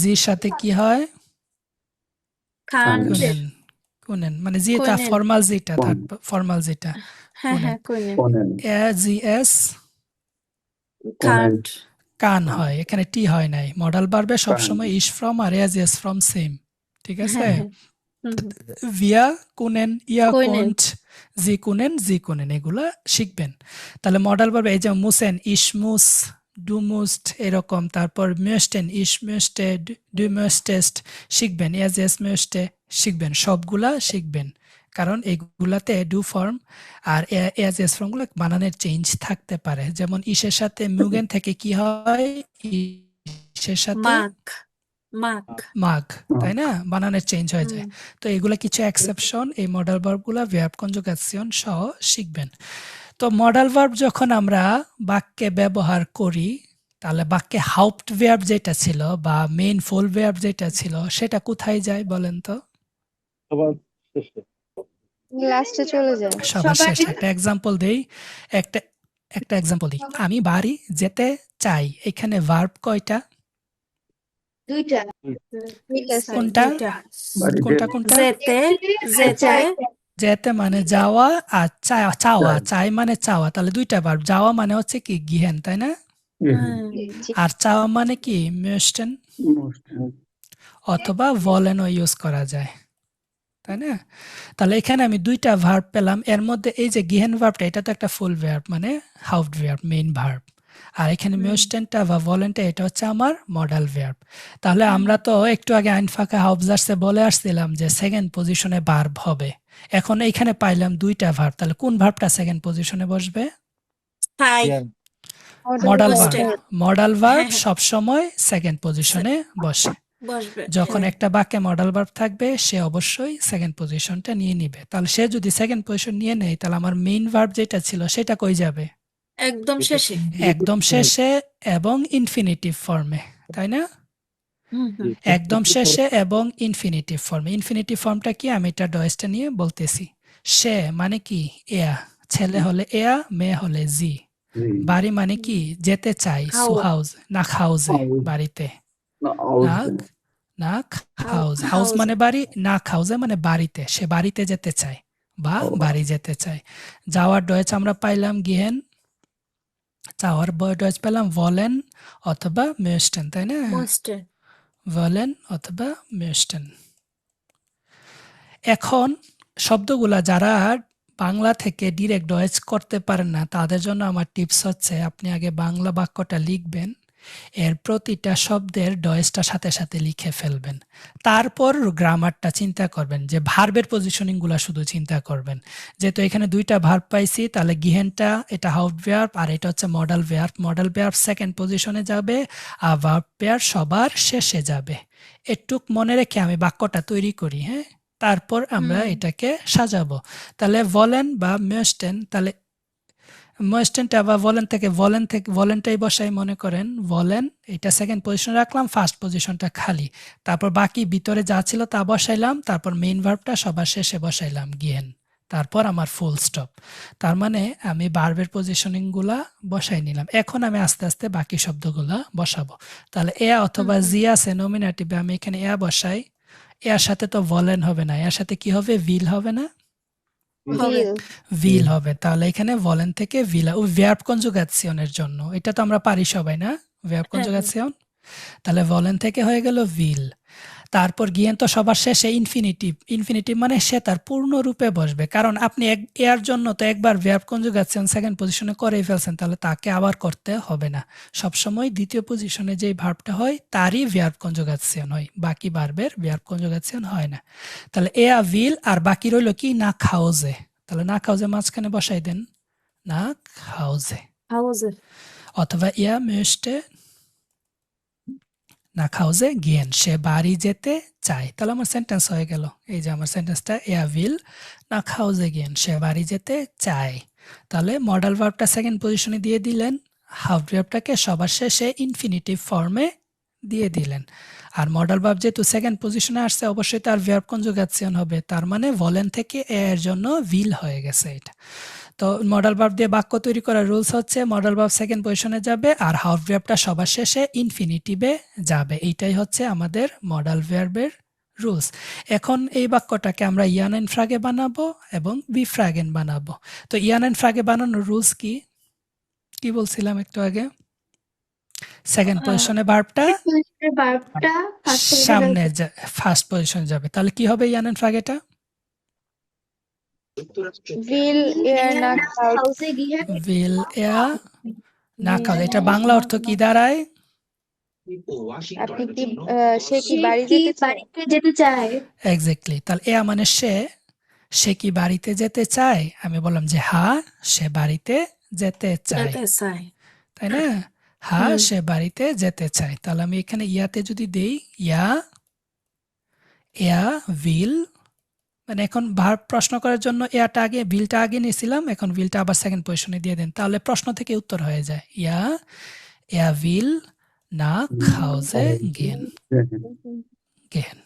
জির সাথে কি হয়? kannst, কুনেন। কুনেন মানে যেটা কুনেন। ফর্মাল, যেটা কুনেন। ফর্মাল যেটা। হ্যাঁ, können, Conan. A G S can't, কান হয়, এখানে টি হয় নাই। মডাল ভার্বে সবসময় কান। ইস ফ্রম আর এজ এস ফ্রম সেম, ঠিক আছে? হ্যাঁ, হুম, ভিয়া কুনেন, ইয়া কুনেন। কোন্ট, জি কুনেন এগুলা শিখবেন। তাহলে মডাল ভার্বে এই যে মুসেন, ইসমুস, ডুমুস্ট এরকম, তারপর মিউস্টেন, ইসমুস্টে, ডুমুস্টেস্ট শিখবেন, এজ এস মিউস্টে শিখবেন, সবগুলা শিখবেন। কারণ এগুলাতে ডু ফর্ম আর এজ এস ফর্মগুলো বানানের চেঞ্জ থাকতে পারে। যেমন ইসের সাথে মুগেন থেকে কি হয়? ইসের সাথে mag, mag, মাগ, তাই না? বানানের চেঞ্জ হয়ে যায়। হুম, তো এগুলা কিছু এক্সেপশন, এই মডাল ভার্বগুলা ভার্ব কনজুগেশন সহ শিখবেন। তো মডাল ভার্ব যখন আমরা বাক্যে ব্যবহার করি, তাহলে বাক্যে হাউপ্ট ভার্ব যেটা ছিল বা মেইন ফুল ভার্ব যেটা ছিল সেটা কোথায় যায় বলেন তো? সবার শেষে লাস্টে চলে যায়। সবার শেষে। একটা এক্সাম্পল দেই, একটা একটা এক্সাম্পল দিই। আমি বাড়ি যেতে চাই, এখানে ভার্ব কয়টা? দুইটা। কোনটা? বাড়িতে কোনটা কোনটা? যেতে, যেতে, যেতে মানে যাওয়া, আর চাওয়া, চাই মানে চাওয়া। তাহলে দুইটা ভার্ব। যাওয়া মানে হচ্ছে কি গিহেন, তাই না? হুম, আর চাওয়া মানে কি মিউস্টেন অথবা ভলেনও ইউজ করা যায়, তাই না? তাহলে এখানে আমি দুইটা ভার্ব পেলাম। এর মধ্যে এই যে গিহেন ভার্বটা, এটা তো একটা ফুল ভার্ব মানে হাউফড ভার্ব, মেইন ভার্ব। আর এখানে মিউস্টেনটা বা ভলেনটা, এটা হচ্ছে আমার মডাল ভার্ব। তাহলে আমরা তো একটু আগে আইনফাকা হাউফজার্সে বলে আসছিলাম যে সেকেন্ড পজিশনে ভার্ব হবে। এখন এইখানে পাইলাম দুইটা ভার্ব, তাহলে কোন ভার্বটা সেকেন্ড পজিশনে বসবে? তাই, মডাল বসবে। ভার্ব। মডাল ভার্ব হ্যাঁ। সব সময় সেকেন্ড পজিশনে বসে। বসবে। যখন হ্যাঁ, একটা বাক্যে মডাল ভার্ব থাকবে, সে অবশ্যই সেকেন্ড পজিশনটা নিয়ে নিবে। তাহলে সে যদি সেকেন্ড পজিশন নিয়ে নেয়, তাহলে আমার মেইন ভার্ব যেটা ছিল সেটা কই যাবে? একদম শেষে। একদম শেষে এবং ইনফিনিটিভ ফর্মে, তাই না? হুম, হুম, একদম শেষে এবং ইনফিনিটিভ ফর্মে। ইনফিনিটিভ ফর্মটা কি? আমি এটা ডয়েসটা নিয়ে বলতেছি। সে মানে কি? এয়া। ছেলে হলে এয়া, মেয়ে হলে জি। বাড়ি মানে কি? যেতে চাই, সু হাউস। নাক হাউসে, বাড়িতে। নাক নাক হাউস। হাউস মানে বাড়ি, নাক হাউসে মানে বাড়িতে। সে বাড়িতে যেতে চায় বা বাড়ি যেতে চায়। যাওয়ার ডয়েচ আমরা পাইলাম গিহেন, চাওয়ার ডয়েচ পেলাম ভলেন অথবা মিউস্টেন, তাই না? বসতে। ভলেন অথবা মিউস্টেন। এখন শব্দগুলা যারা বাংলা থেকে ডিরেক্ট ডয়েচ করতে পারেন না, তাদের জন্য আমার টিপস হচ্ছে, আপনি আগে বাংলা বাক্যটা লিখবেন, এর প্রতিটা শব্দের ডয়েসটা সাথে সাথে লিখে ফেলবেন। তারপর গ্রামারটা চিন্তা করবেন, যে ভার্বের পজিশনিংগুলা শুধু চিন্তা করবেন। যেহেতু এখানে দুইটা ভার্ব পাইছি, তাহলে গিহেনটা এটা হাউফড ভার্ব আর এটা হচ্ছে modal verb. Modal verb second পজিশনে যাবে আর ভার্ব পেয়ার সবার শেষে যাবে। এটুক মনে রেখে আমি বাক্যটা তৈরি করি, হ্যাঁ? তারপর আমরা এটাকে সাজাবো। তাহলে ভলেন বা মিউস্টেন, তাহলে মিউস্টেনটা বা ভলেনটাই বসাই, মনে করেন ভলেন, এটা সেকেন্ড পজিশনে রাখলাম, ফার্স্ট পজিশনটা খালি। তারপর বাকি ভিতরে যা ছিল তা বসাইলাম, তারপর মেইন ভার্বটা সবার শেষে বসাইলাম গিহেন, তারপর আমার ফুল স্টপ। তার মানে আমি ভার্বের পজিশনিংগুলা বসাই নিলাম। এখন আমি আস্তে আস্তে বাকি শব্দগুলা বসাবো। তাহলে এ অথবা জি আছে নমিনেটিভে, আমি এখানে এ বসাই। এর সাথে তো ভলেন হবে না, এর সাথে কি হবে? ভিল হবে না? ভিল হবে। তাহলে এখানে ভলেন থেকে ভিলা, ও ভার্ব কনজুগেশনের জন্য। এটা তো আমরা পারি সবাই, না? Verb conjugation. তাহলে ভলেন থেকে হয়ে গেল ভিল। তারপর গিয়েন তো সবার শেষে ইনফিনিটিভ। ইনফিনিটিভ মানে সে তার পূর্ণ রূপে বসবে, কারণ আপনি এর জন্য তো একবার ভার্ব কনজুগেশন সেকেন্ড পজিশনে করেই ফেলছেন, তাহলে তাকে আবার করতে হবে না। সবসময় দ্বিতীয় পজিশনে যে ভার্বটা হয় তারই ভার্ব কনজুগেশন হয়, বাকি ভার্বের ভার্ব কনজুগেশন হয় না। তাহলে এ ভিল, আর বাকি রইল কি? না খাউজে। তাহলে না খাউজে মাঝখানে বসাই দেন, না খাউজে। হাউজে। অথবা ইয়া মিউস্টে nach Hause gehen, সে বাড়ি যেতে চায়। তাহলে আমার সেন্টেন্স হয়ে গেল। এই যে আমার সেন্টেন্সটা, er will nach Hause gehen, সে বাড়ি যেতে চায়। তাহলে মডাল ভার্বটা সেকেন্ড পজিশনে দিয়ে দিলেন, হাফ ভার্বটাকে সবার শেষে ইনফিনিটিভ ফর্মে দিয়ে দিলেন। আর মডাল ভার্ব যেহেতু সেকেন্ড পজিশনে আসছে অবশ্যই তার ভার্ব কনজুগেশন হবে, তার মানে ভলেন থেকে এর জন্য উইল হয়ে গেছে এটা। তো মডাল ভার্ব দিয়ে বাক্য তৈরি করার রুলস হচ্ছে মডাল ভার্ব সেকেন্ড পজিশনে যাবে আর হাফ ভার্বটা সবার শেষে ইনফিনিটিভে যাবে। এইটাই হচ্ছে আমাদের মডাল ভার্বের রুলস। এখন এই বাক্যটাকে আমরা ইয়ান এন্ড ফ্রাগে বানাবো এবং বি ফ্রাগেন বানাবো। তো ইয়ান এন্ড ফ্রাগে বানানোর রুলস কি কি বলছিলাম একটু আগে? সেকেন্ড পজিশনে ভার্বটা পজিশনের ভার্বটা সামনে ফার্স্ট পজিশনে যাবে। তাহলে কি হবে ইয়ান and ফ্রাগেটা? will air not out হাউসে গিয়ে উইল এয়া না কাজ। এটা বাংলা অর্থ কি দাঁড়ায়? আপনি কি সে কি সে বাড়ি কি যেতে চায়? বাড়িতে যেতে চায়? এক্স্যাক্টলি। তাহলে এয়া মানে সে কি বাড়িতে যেতে চায়? আমি বললাম যে হ্যাঁ সে বাড়িতে যেতে চায়, যেতে চাই। তাই না? হ্যাঁ হুম। সে বাড়িতে যেতে চায়। তাহলে আমি এখানে ইয়াতে যদি দেই ইয়া উইল, মানে এখন ভার্ব প্রশ্ন করার জন্য এয়াটা আগে উইলটা আগে নিয়েছিলাম, এখন উইলটা আবার সেকেন্ড পজিশনে দিয়ে দেন, তাহলে প্রশ্ন থেকে উত্তর হয়ে যায় ইয়া will nach Hause gehen gehen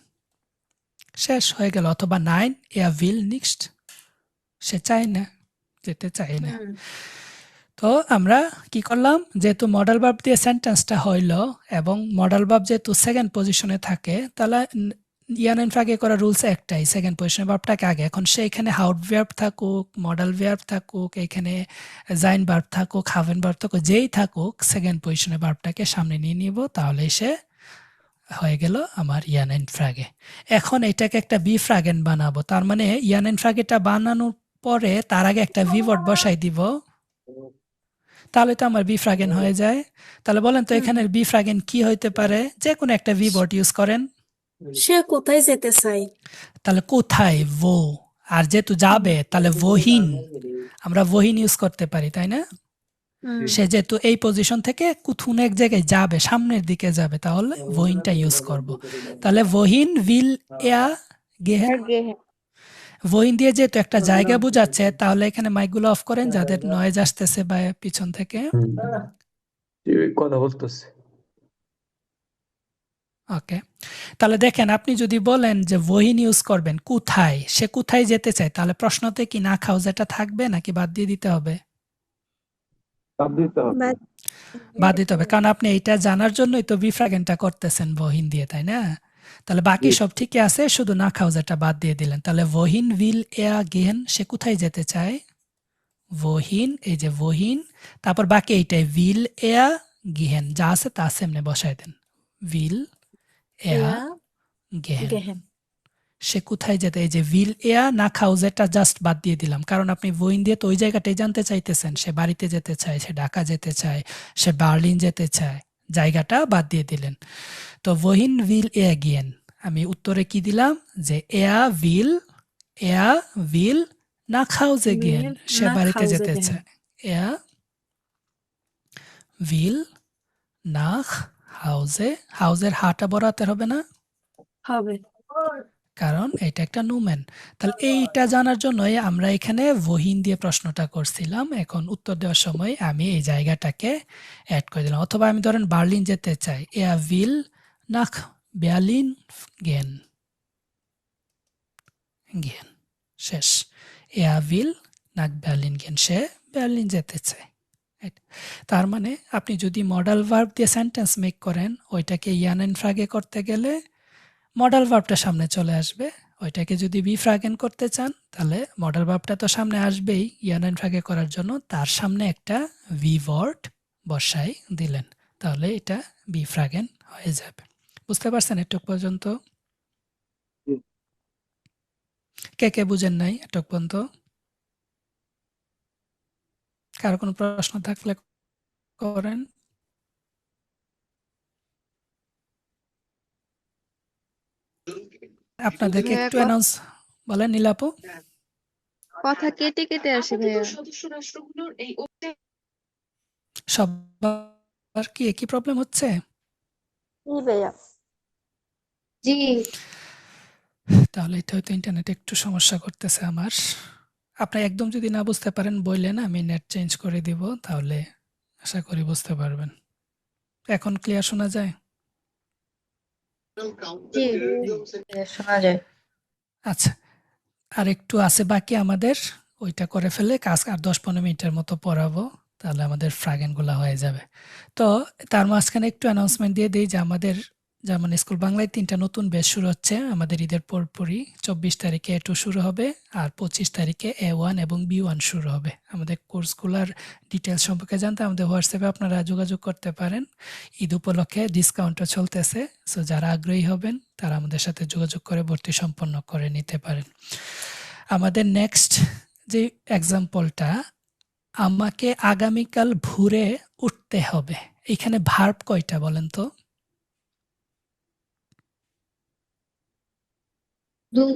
শেষ হয়ে গেল। অথবা নাইন will nicht, সে চায় না, যেতে চায় না। হুম। তো আমরা কি করলাম, যেহেতু মডেল ভার্ব দিয়ে সেন্টেন্সটা হইল এবং মডেল ভার্ব যেহেতু সেকেন্ড পজিশনে থাকে, তাহলে ইয়ান এন্ড ফ্রাগে করা রুলস একটাই, সেকেন্ড পজিশনের ভার্বটাকে আগে। এখন সেইখানে হাউট ভার্ব থাকুক, মডেল ভার্ব থাকুক, এখানে জাইন ভার্ব থাকুক, হাভেন ভার্ব থাকুক, যেই থাকুক সেকেন্ড পজিশনের ভার্বটাকে সামনে নিয়ে নিব, তাহলে সে হয়ে গেল আমার ইয়ান এন্ড ফ্রাগে। এখন এটাকে একটা বি ফ্রাগেন বানাবো, তার মানে ইয়ান এন্ড ফ্রাগেটা বানানোর পরে তার আগে একটা ভি ওয়ার্ড বসাই দিব, তাহলে তো আমার বি ফ্রাগেন হয়ে যায়। তাহলে বলেন তো এখানের বি ফ্রাগেন কি হইতে পারে? যে কোনো একটা ভি ওয়ার্ড ইউজ করেন। সে কোথায় যেতে চাই? তাহলে কোথায়, ভো। আর যেহেতু যাবে তাহলে ভোহিন, আমরা ভোহিন ইউজ করতে পারি, তাই না? হুম। সে যেহেতু এই পজিশন থেকে কোথাও এক জায়গায় যাবে, সামনের দিকে যাবে, তাহলে ভোহিনটা ইউজ করব। তাহলে ভোহিন উইল এয়া গেহেন, Gehen. ভোহিন দিয়ে যেহেতু একটা জায়গা বোঝাচ্ছে, তাহলে এখানে মাইকগুলো অফ করেন যাদের নয়েজ আসতেছে বা পিছন থেকে। কথা বলতেছে। ওকে, তাহলে দেখেন আপনি যদি বলেন যে ভোহিন ইউজ করবেন কোথায়, সে কোথায় যেতে চায়, তাহলে প্রশ্নতে কি না খাও যেটা থাকবে নাকি বাদ দিয়ে দিতে হবে? বাদ দিতে হবে। বাদ দিতে হবে, কারণ আপনি এইটা জানার জন্যই তো বিফ্রাগেনটা করতেছেন ভোহিন দিয়ে, তাই না? তাহলে বাকি জি। সব ঠিকই আছে, শুধু না খাও যেটা বাদ দিয়ে দিলেন। তাহলে ভোহিন উইল এয়া গেহেন, সে কোথায় যেতে চায়? ভোহিন, এই যে ভোহিন, তারপর বাকি এইটাই উইল এয়া গেহেন, যা আছে তা সেমনে বসায় দেন, উইল এয়া এয়া গেহেন, গেহেন। সে কোথায় যেতে, এই যে উইল এয়া না খাও যেটা জাস্ট বাদ দিয়ে দিলাম, কারণ আপনি ভোহিন দিয়ে তো ওই জায়গাটাই জানতে চাইতেছেন, সে বাড়িতে যেতে চায়, সে ঢাকা যেতে চায়, সে বার্লিন যেতে চায়, জায়গাটা বাদ দিয়ে দিলেন। তো ভোহিন উইল এয়া গেহেন, আমি উত্তরে কি দিলাম যে এয়া উইল না খাও যে গেহেন, সে nach বাড়িতে Hause যেতে gehen. চায়। এয়া উইল নাখ হাউজে, হাউজের হাটা বড়াতে হবে না, হবে। কারণ এটা একটা নুমেন। তাহলে এইটা জানার জন্যই আমরা এখানে ভোহিন দিয়ে প্রশ্নটা করছিলাম। এখন উত্তর দেওয়ার সময় আমি এই জায়গাটাকে অ্যাড করে দিলাম। অথবা আমি ধরেন বার্লিন যেতে চাই, এয়া উইল নাখ বার্লিন গেন, শেষ। এয়া উইল নাখ বার্লিন গেন, সে বার্লিন যেতে চায়। তার মানে আপনি যদি মডাল ভার্ব দিয়ে সেন্টেন্স মেক করেন, ওইটাকে ইয়ান এন্ড ফ্রাগে করতে গেলে মডাল ভার্বটা সামনে চলে আসবে। ওইটাকে যদি বি ফ্রাগেন করতে চান, তাহলে মডাল ভার্বটা তো সামনে আসবেই ইয়ান এন্ড ফ্রাগে করার জন্য, তার সামনে একটা ভি ওয়ার্ড বসাই দিলেন, তাহলে এটা বি ফ্রাগেন হয়ে যাবে। বুঝতে পারছেন এটুক পর্যন্ত? কে কে বুঝেন নাই এটুক পর্যন্ত? কারো কোনো প্রশ্ন থাকলে করেন। আপনাদেরকে একটু অ্যানাউন্স বলেন নীলাপু। কথা কেটে কেটে আসে ভাইয়া। সবার কি একই প্রবলেম হচ্ছে? জি ভাইয়া। জি। তাহলে এটা হয়তো ইন্টারনেটে একটু সমস্যা করতেছে আমার। আপনি একদম যদি না বুঝতে পারেন বললেন, আমি নেট চেঞ্জ করে দিব, তাহলে আশা করি বুঝতে পারবেন। এখন ক্লিয়ার শোনা যায়? জি শোনা যায়। আচ্ছা, আর একটু আছে বাকি আমাদের, ওইটা করে ফেলে কাজ আর 10-15 মিনিটের মতো পড়াবো, তাহলে আমাদের ফ্রাগেনগুলো হয়ে যাবে। তো তার মাঝখানে একটু অ্যানাউন্সমেন্ট দিয়ে দিই যে আমাদের যেমন স্কুল বাংলায় 3টা নতুন ব্যাচ শুরু হচ্ছে আমাদের ঈদের পরপরই। 24 তারিখে A2 শুরু হবে আর 25 তারিখে A1 এবং B1 শুরু হবে। আমাদের কোর্সগুলোর ডিটেলস সম্পর্কে জানতে আমাদের হোয়াটসঅ্যাপে আপনারা যোগাযোগ করতে পারেন। ঈদ উপলক্ষে ডিসকাউন্টও চলতেছে, সো যারা আগ্রহী হবেন তারা আমাদের সাথে যোগাযোগ করে ভর্তি সম্পন্ন করে নিতে পারেন। আমাদের নেক্সট যে এক্সাম্পলটা, আমাকে আগামীকাল ভোরে উঠতে হবে, এখানে ভার্ব কয়টা বলেন তো? দুই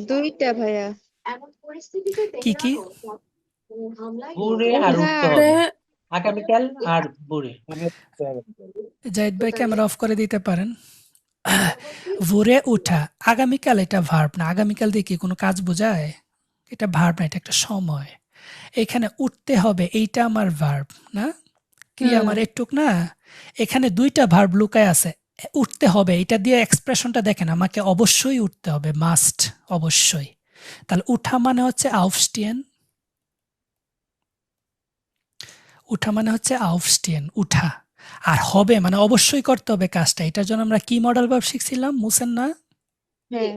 দুইটা ভাইয়া। কি কি? বুড়ে আর উঠতে হবে আগামীকাল আর বুড়ে। জাহিদ ভাই ক্যামেরা অফ করে দিতে পারেন। ভোরে উঠা, আগামীকাল এটা ভার্ব না। আগামীকাল দিয়ে কি কোনো কাজ বোঝায়? এটা ভার্ব না, এটা একটা সময়। এখানে উঠতে হবে, এইটা আমার ভার্ব না, ক্রিয়া আমার একটুক না। এখানে দুইটা ভার্ব লুকায় আছে। উঠতে হবে, এটা দিয়ে এক্সপ্রেশনটা দেখেন, আমাকে অবশ্যই উঠতে হবে, মাস্ট, অবশ্যই। তাহলে উঠা মানে হচ্ছে আউফস্টিয়েন, উঠা মানে হচ্ছে আউফস্টিয়েন, উঠা। আর হবে মানে অবশ্যই করতে হবে কাজটা। এটার জন্য আমরা কি মডেল ভার্ব শিখছিলাম, মুসেন না? হ্যাঁ।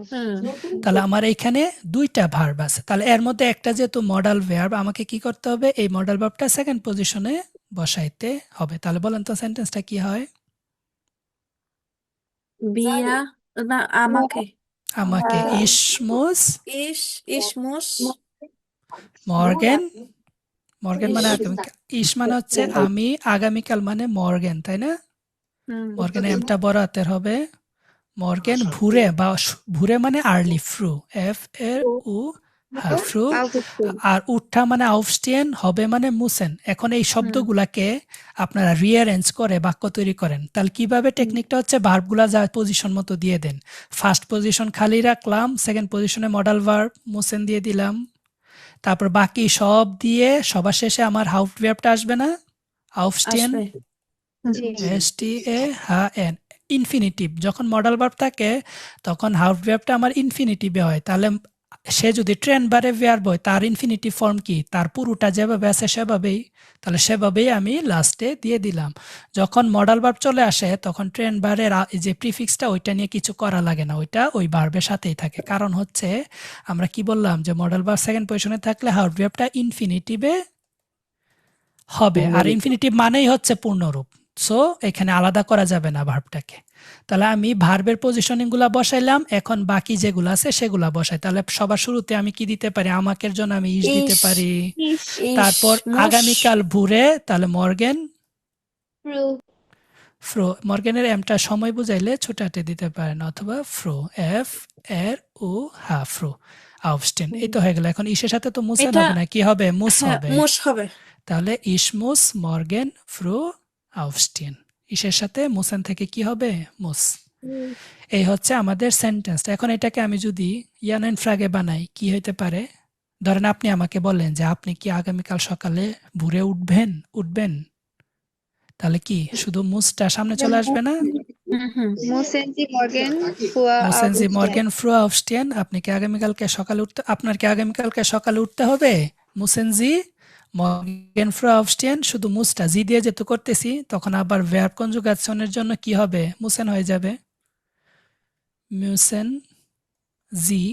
তাহলে আমার এইখানে দুইটা ভার্ব আছে, তাহলে এর মধ্যে একটা যেহেতু মডেল ভার্ব, আমাকে কি করতে হবে, এই মডেল ভার্বটা সেকেন্ড পজিশনে বসাইতে হবে। তাহলে বলেন তো সেন্টেন্সটা কি হয়? বিয়া না আমাকে আমাকে ইসমুস ইসমুস মর্গেন, মর্গেন মানে ইস- আগামীকাল, ইস মানে হচ্ছে আমি, আগামীকাল মানে মর্গেন, তাই না? মর্গেন এমটা বড় হাতের হবে। মর্গেন ভুরে বা ভুরে মানে আর্লি, ফ্রু, এফ এর উ ফ্রু। আর উঠা মানে আউফস্টিয়েন, হবে মানে মুসেন। এখন এই শব্দগুলাকে আপনারা রিঅ্যারেঞ্জ করে বাক্য তৈরি করেন। তাহলে কিভাবে টেকনিকটা হচ্ছে, ভার্বগুলা যা পজিশন মতো দিয়ে দেন। ফার্স্ট পজিশন খালি রাখলাম, সেকেন্ড পজিশনে মডেল ভার্ব মুসেন দিয়ে দিলাম, তারপর বাকি সব দিয়ে সবার শেষে আমার হাউফ ভার্বটা আসবে না, আউফস্টিয়েন, আসবে। এস টি এ হা এন, ইনফিনিটিভ। যখন মডেল ভার্ব থাকে তখন হাউফ ভার্বটা আমার ইনফিনিটিভে হয়। তাহলে সে যদি ট্রেন বারে ভার্ব হয়, তার ইনফিনিটিভ ফর্ম কি, তার পুরোটা যেভাবে আছে সেভাবেই, তাহলে সেভাবেই আমি লাস্টে দিয়ে দিলাম। যখন মডেল ভার্ব চলে আসে তখন ট্রেন বারের যে প্রিফিক্সটা, ওইটা নিয়ে কিছু করা লাগে না, ওইটা ওই ভার্বের সাথেই থাকে। কারণ হচ্ছে আমরা কি বললাম, যে মডেল ভার্ব সেকেন্ড পজিশনে থাকলে হাউফ ভার্বটা ইনফিনিটিভে হবে, আর ইনফিনিটিভ মানেই হচ্ছে পূর্ণরূপ। সো এখানে আলাদা করা যাবে না ভার্বটাকে। তাহলে আমি ভার্বের পজিশনিং গুলা বসাইলাম, এখন বাকি যেগুলো আছে সেগুলা বসাই। তাহলে সবার শুরুতে আমি কি দিতে পারি, আমাকের জন্য আমি ইস দিতে ইস, পারি। ইস, তারপর মুস, আগামীকাল ভোরে, তাহলে মর্গেন ফ্রু ফ্রো, মর্গেনের এমটা সময় বুঝাইলে ছোট হাতে দিতে পারেন, অথবা ফ্রো, এফ এর ও হা, ফ্রো আউফস্টেন। এই তো হয়ে গেল। এখন ইসের সাথে তো মুসেন এটা হবে না, কি হবে, মুস হ্যাঁ হবে। মুস হবে। তাহলে ইসমুস মর্গেন ফ্রু আউফস্টিয়েন, ইসের সাথে মুসেন থেকে কি হবে, মুস। এই হচ্ছে আমাদের সেন্টেন্সটা। এখন এটাকে আমি যদি ইয়ানেন ফ্রাগে বানাই, কি হইতে পারে? ধরেন আপনি আমাকে বললেন যে আপনি কি আগামীকাল সকালে ভোরে উঠবেন, তাহলে কি শুধু মুসটা সামনে চলে আসবে না? মোসেনজি মর্গেন ফুয়া মুসেনজি আউগুস্টিয়ান। মর্গেন ফ্রু আউফস্টিয়েন, আপনি কি আগামীকালকে সকালে উঠতে, আপনার কি আগামীকালকে সকালে উঠতে হবে? মুসেনজি মর্গেন ফ্রু আউফস্টিয়েন, শুধু মুসটা জি দিয়ে যেহেতু করতেছি, তখন আবার ভার্ব কনজুগেশনের জন্য কি হবে, মুসেন হয়ে যাবে। মুসেন জি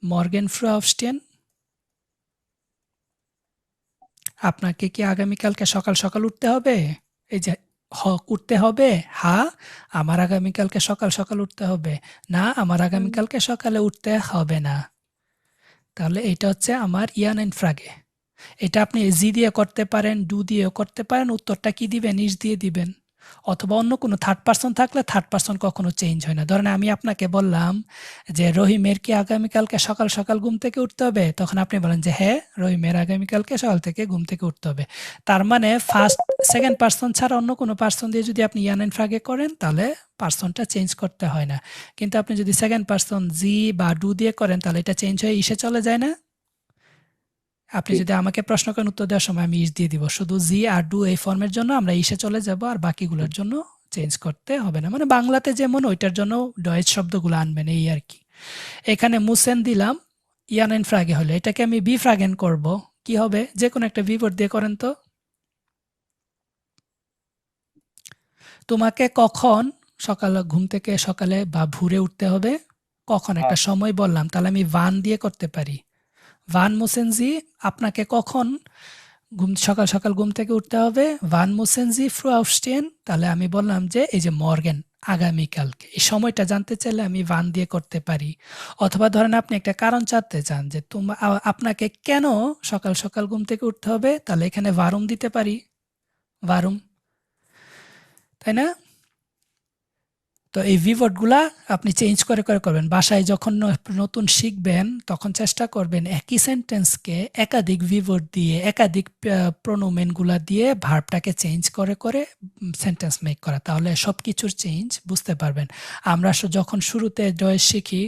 মর্গেন ফ্রু আউফস্টিয়েন, আপনাকে কি আগামীকালকে সকাল সকাল উঠতে হবে? এই যে উঠতে হবে, হা আমার আগামীকালকে সকাল সকাল উঠতে হবে, না আমার আগামীকালকে সকালে উঠতে হবে না। তাহলে এটা হচ্ছে আমার ইয়ানেন ফ্রাগে। এটা আপনি জি দিয়ে করতে পারেন, ডু দিয়েও করতে পারেন। উত্তরটা কি দিবেন, ইস দিয়ে দিবেন। অথবা অন্য কোনো থার্ড পারসন থাকলে থার্ড পারসন কখনো চেঞ্জ হয় না। ধরেন আমি আপনাকে বললাম যে রহিমের কি আগামীকালকে সকাল সকাল ঘুম থেকে উঠতে হবে, তখন আপনি বলেন যে হ্যাঁ রহিমের আগামীকালকে সকাল থেকে ঘুম থেকে উঠতে হবে। তার মানে ফার্স্ট সেকেন্ড পারসন ছাড়া অন্য কোনো পারসন দিয়ে যদি আপনি ইয়ানেন ফ্রাগে করেন, তাহলে পারসনটা চেঞ্জ করতে হয় না। কিন্তু আপনি যদি সেকেন্ড পারসন জি বা ডু দিয়ে করেন, তাহলে এটা চেঞ্জ হয়ে ইসে চলে যায় না? আপনি ঠিক। যদি আমাকে প্রশ্ন করেন উত্তর দেওয়ার সময় আমি ইস দিয়ে দিব। শুধু জি আর ডু এই ফর্মের জন্য আমরা ইসে চলে যাব, আর বাকিগুলোর জন্য চেঞ্জ করতে হবে না। মানে বাংলাতে যেমন ওইটার জন্য ডয়েজ শব্দগুলো আনবেন, এই আর কি। এখানে মুসেন দিলাম, ইয়ানেন ফ্রাগে হলো, এটাকে আমি বি ফ্রাগেন করব। কি হবে? যে কোনো একটা বিবর দিয়ে করেন তো। তোমাকে কখন সকালে ঘুম থেকে সকালে বা ভোরে উঠতে হবে, কখন একটা সময় বললাম, তাহলে আমি ওয়ান দিয়ে করতে পারি। ওয়ান মুসেনজি, আপনাকে কখন সকাল সকাল ঘুম থেকে উঠতে হবে, ওয়ান মুসেনজি ফ্রু aufstehen, তাহলে আমি বললাম যে এই যে মর্গেন, আগামীকালকে। এই সময়টা জানতে চাইলে আমি ওয়ান দিয়ে করতে পারি। অথবা ধরেন আপনি একটা কারণ জানতে চান যে আপনাকে কেন সকাল সকাল ঘুম থেকে উঠতে হবে, তাহলে এখানে ওয়ারুম দিতে পারি, ওয়ারুম, তাই না? তো এই ভিভোর্ডগুলা আপনি চেঞ্জ করে করে করবেন। বাসায় যখন নতুন শিখবেন তখন চেষ্টা করবেন একই সেন্টেন্সকে একাধিক ভিভোর্ড দিয়ে, একাধিক প্রোনোমেনগুলা দিয়ে ভার্বটাকে চেঞ্জ করে করে সেন্টেন্স মেক করা, তাহলে সব কিছুর চেঞ্জ বুঝতে পারবেন। আমরা যখন শুরুতে ডয়েস শিখি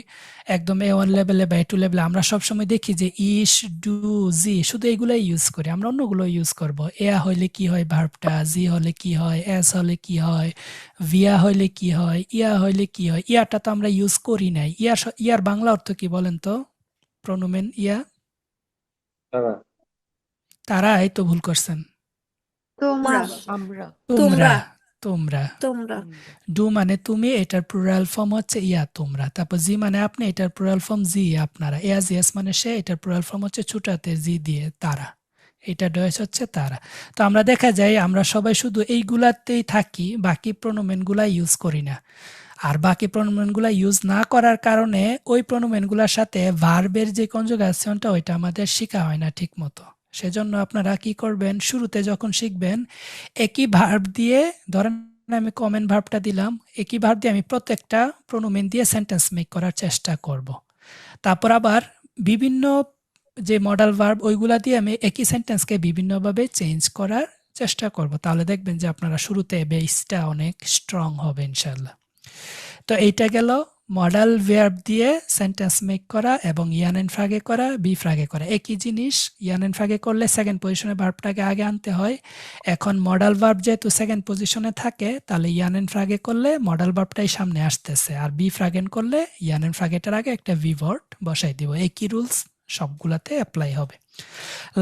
একদম A1 লেভেলে বা A2 লেভেলে, আমরা সবসময় দেখি যে ইস, ডু, জি, শুধু এগুলাই ইউজ করি, আমরা অন্যগুলো ইউজ করব। এয়া হইলে কি হয় ভার্বটা, জি হলে কি হয়, এস হলে কি হয়, ভিয়া হইলে কি হয়, ইয়া হইলে কি হয়। ইয়াটা তো আমরা ইউজ করি নাই। ইয়ার বাংলা অর্থ কি বলেন তো? প্রোনোমেন ইয়া। তারা তারা, এই তো ভুল করছেন। তোমরা আমরা তোমরা, তোমরা তোমরা। তোমরা ডু মানে তুমি, এটার প্লুরাল ফর্ম হচ্ছে ইয়া, তোমরা। তারপর জি মানে আপনি, এটার প্লুরাল ফর্ম জি, আপনারা। এস ইয়েস মানে সে, এটার প্লুরাল ফর্ম হচ্ছে ছোটাতে জি দিয়ে, তারা। এটা ডয়েস হচ্ছে তারা। তো আমরা দেখা যায় আমরা সবাই শুধু এইগুলাতেই থাকি, বাকি প্রোনোমেনগুলা ইউজ করি না। আর বাকি প্রোনোমেনগুলা ইউজ না করার কারণে ওই প্রোনোমেনগুলোর সাথে ভার্বের যে কনজুগেশনটা ওইটা আমাদের শেখা হয় না ঠিক মতো। সেজন্য আপনারা কি করবেন, শুরুতে যখন শিখবেন একই ভার্ব দিয়ে, ধরেন আমি কমন ভার্বটা দিলাম, একই ভার্ব দিয়ে আমি প্রত্যেকটা প্রোনোমেন দিয়ে সেন্টেন্স মেক করার চেষ্টা করব। তারপর আবার বিভিন্ন যে মডাল ভার্ব ওইগুলা দিয়ে আমি একই সেন্টেন্সকে বিভিন্নভাবে চেঞ্জ করার চেষ্টা করব। তাহলে দেখবেন যে আপনারা শুরুতে বেসটা অনেক স্ট্রং হবে ইনশাল্লাহ। তো এইটা গেল মডাল ভার্ব দিয়ে সেন্টেন্স মেক করা এবং ইয়ানেন ফ্রাগে করা, বি ফ্রাগে করা। একই জিনিস, ইয়ানেন ফ্রাগে করলে সেকেন্ড পজিশনে ভার্বটাকে আগে আনতে হয়। এখন মডাল ভার্ব যেহেতু সেকেন্ড পজিশনে থাকে, তাহলে ইয়ানেন ফ্রাগে করলে মডাল ভার্বটাই সামনে আসতেছে, আর বি ফ্রাগেন করলে ইয়ানেন ফ্রাগেটার আগে একটা ভি ভার্ব বসাই দিব। একই রুলস সবগুলাতে অ্যাপ্লাই হবে।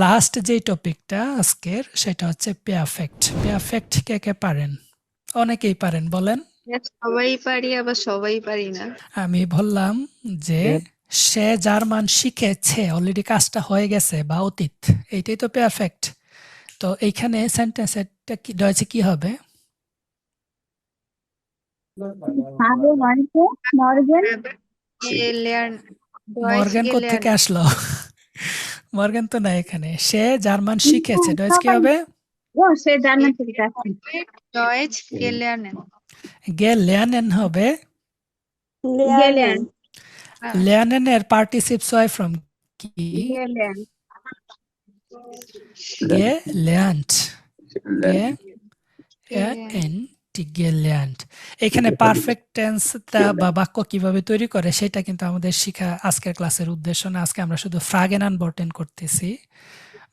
লাস্ট যে টপিকটা আজকের, সেটা হচ্ছে পেয়ারফেক্ট। পেয়ারফেক্ট কে কে পারেন? অনেকেই পারেন, বলেন। সবাই পারি, আবার সবাই পারি না। আমি বললাম যে সে জার্মান শিখেছে, অলরেডি কাজটা হয়ে গেছে বা অতীত, এইটাই তো পেয়ারফেক্ট। তো এইখানে সেন্টেন্সটা কি ডয়েছে কি হবে? মর্গান কোত্থেকে আসলো? মর্গান তো না এখানে। সে জার্মান শিখেছে, ডয়েচ কি হবে? ডয়েচ গেলার্নেন। গেলেয়ানেন হবে। লেয়ানেনের পার্টিসিপস হয় ফ্রম কি? গেলেয়ান্ট, গেলেয়ান্ট। এখানে পারফেক্ট টেন্সটা বা বাক্য কিভাবে তৈরি করে সেটা কিন্তু আমাদের শিখা আজকের ক্লাসের উদ্দেশ্য না। আজকে আমরা শুধু ফ্রাগেন আনবর্টেন করতেছি,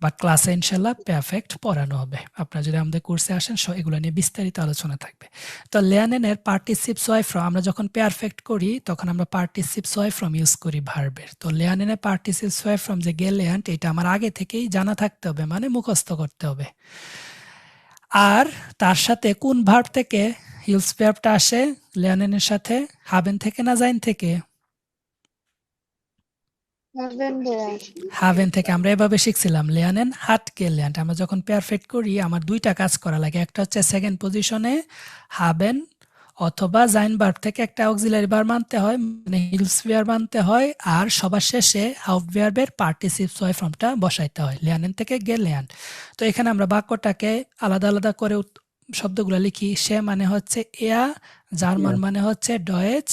বাট ক্লাসে ইনশাল্লাহ পারফেক্ট পড়ানো হবে। আপনারা যদি আমাদের কোর্সে আসেন এগুলো নিয়ে বিস্তারিত আলোচনা থাকবে। তো লেয়ানেনের পার্টিসিপস হয় ফ্রম, আমরা যখন পারফেক্ট করি তখন আমরা পার্টিসিপস হয় ফ্রম ইউজ করি ভার্বের। তো লেয়ানেনের পার্টিসিপস হয় ফ্রম যে গেলেয়ান্ট, এটা আমার আগে থেকেই জানা থাকতে হবে, মানে মুখস্থ করতে হবে। আর তার সাথে কোন ভার্ব থেকে হিলস ভার্বটা আসে লেয়ানেনের সাথে? হাবেন থেকে না জাইন থেকে? হাভেন থেকে। আমরা এভাবে শিখছিলাম লেয়ানেন হাট গেলেন্ট। আমরা যখন পারফেক্ট করি আমার দুইটা কাজ করা লাগে, একটা হচ্ছে সেকেন্ড পজিশনে হাবেন অথবা জাইন ভার্ব থেকে একটা অক্সিলারি ভার্ব আনতে হয়, মানে হিলস ভার্ব আনতে হয়, আর সবার শেষে হাউফ ভার্বের পার্টিসিপস হয় ফর্মটা বসাইতে হয়, লেয়ানেন থেকে গেলেন্ট। তো এখানে আমরা বাক্যটাকে আলাদা আলাদা করে শব্দগুলো লিখি। সে মানে হচ্ছে এয়া, জার্মান মানে হচ্ছে ডয়েচ,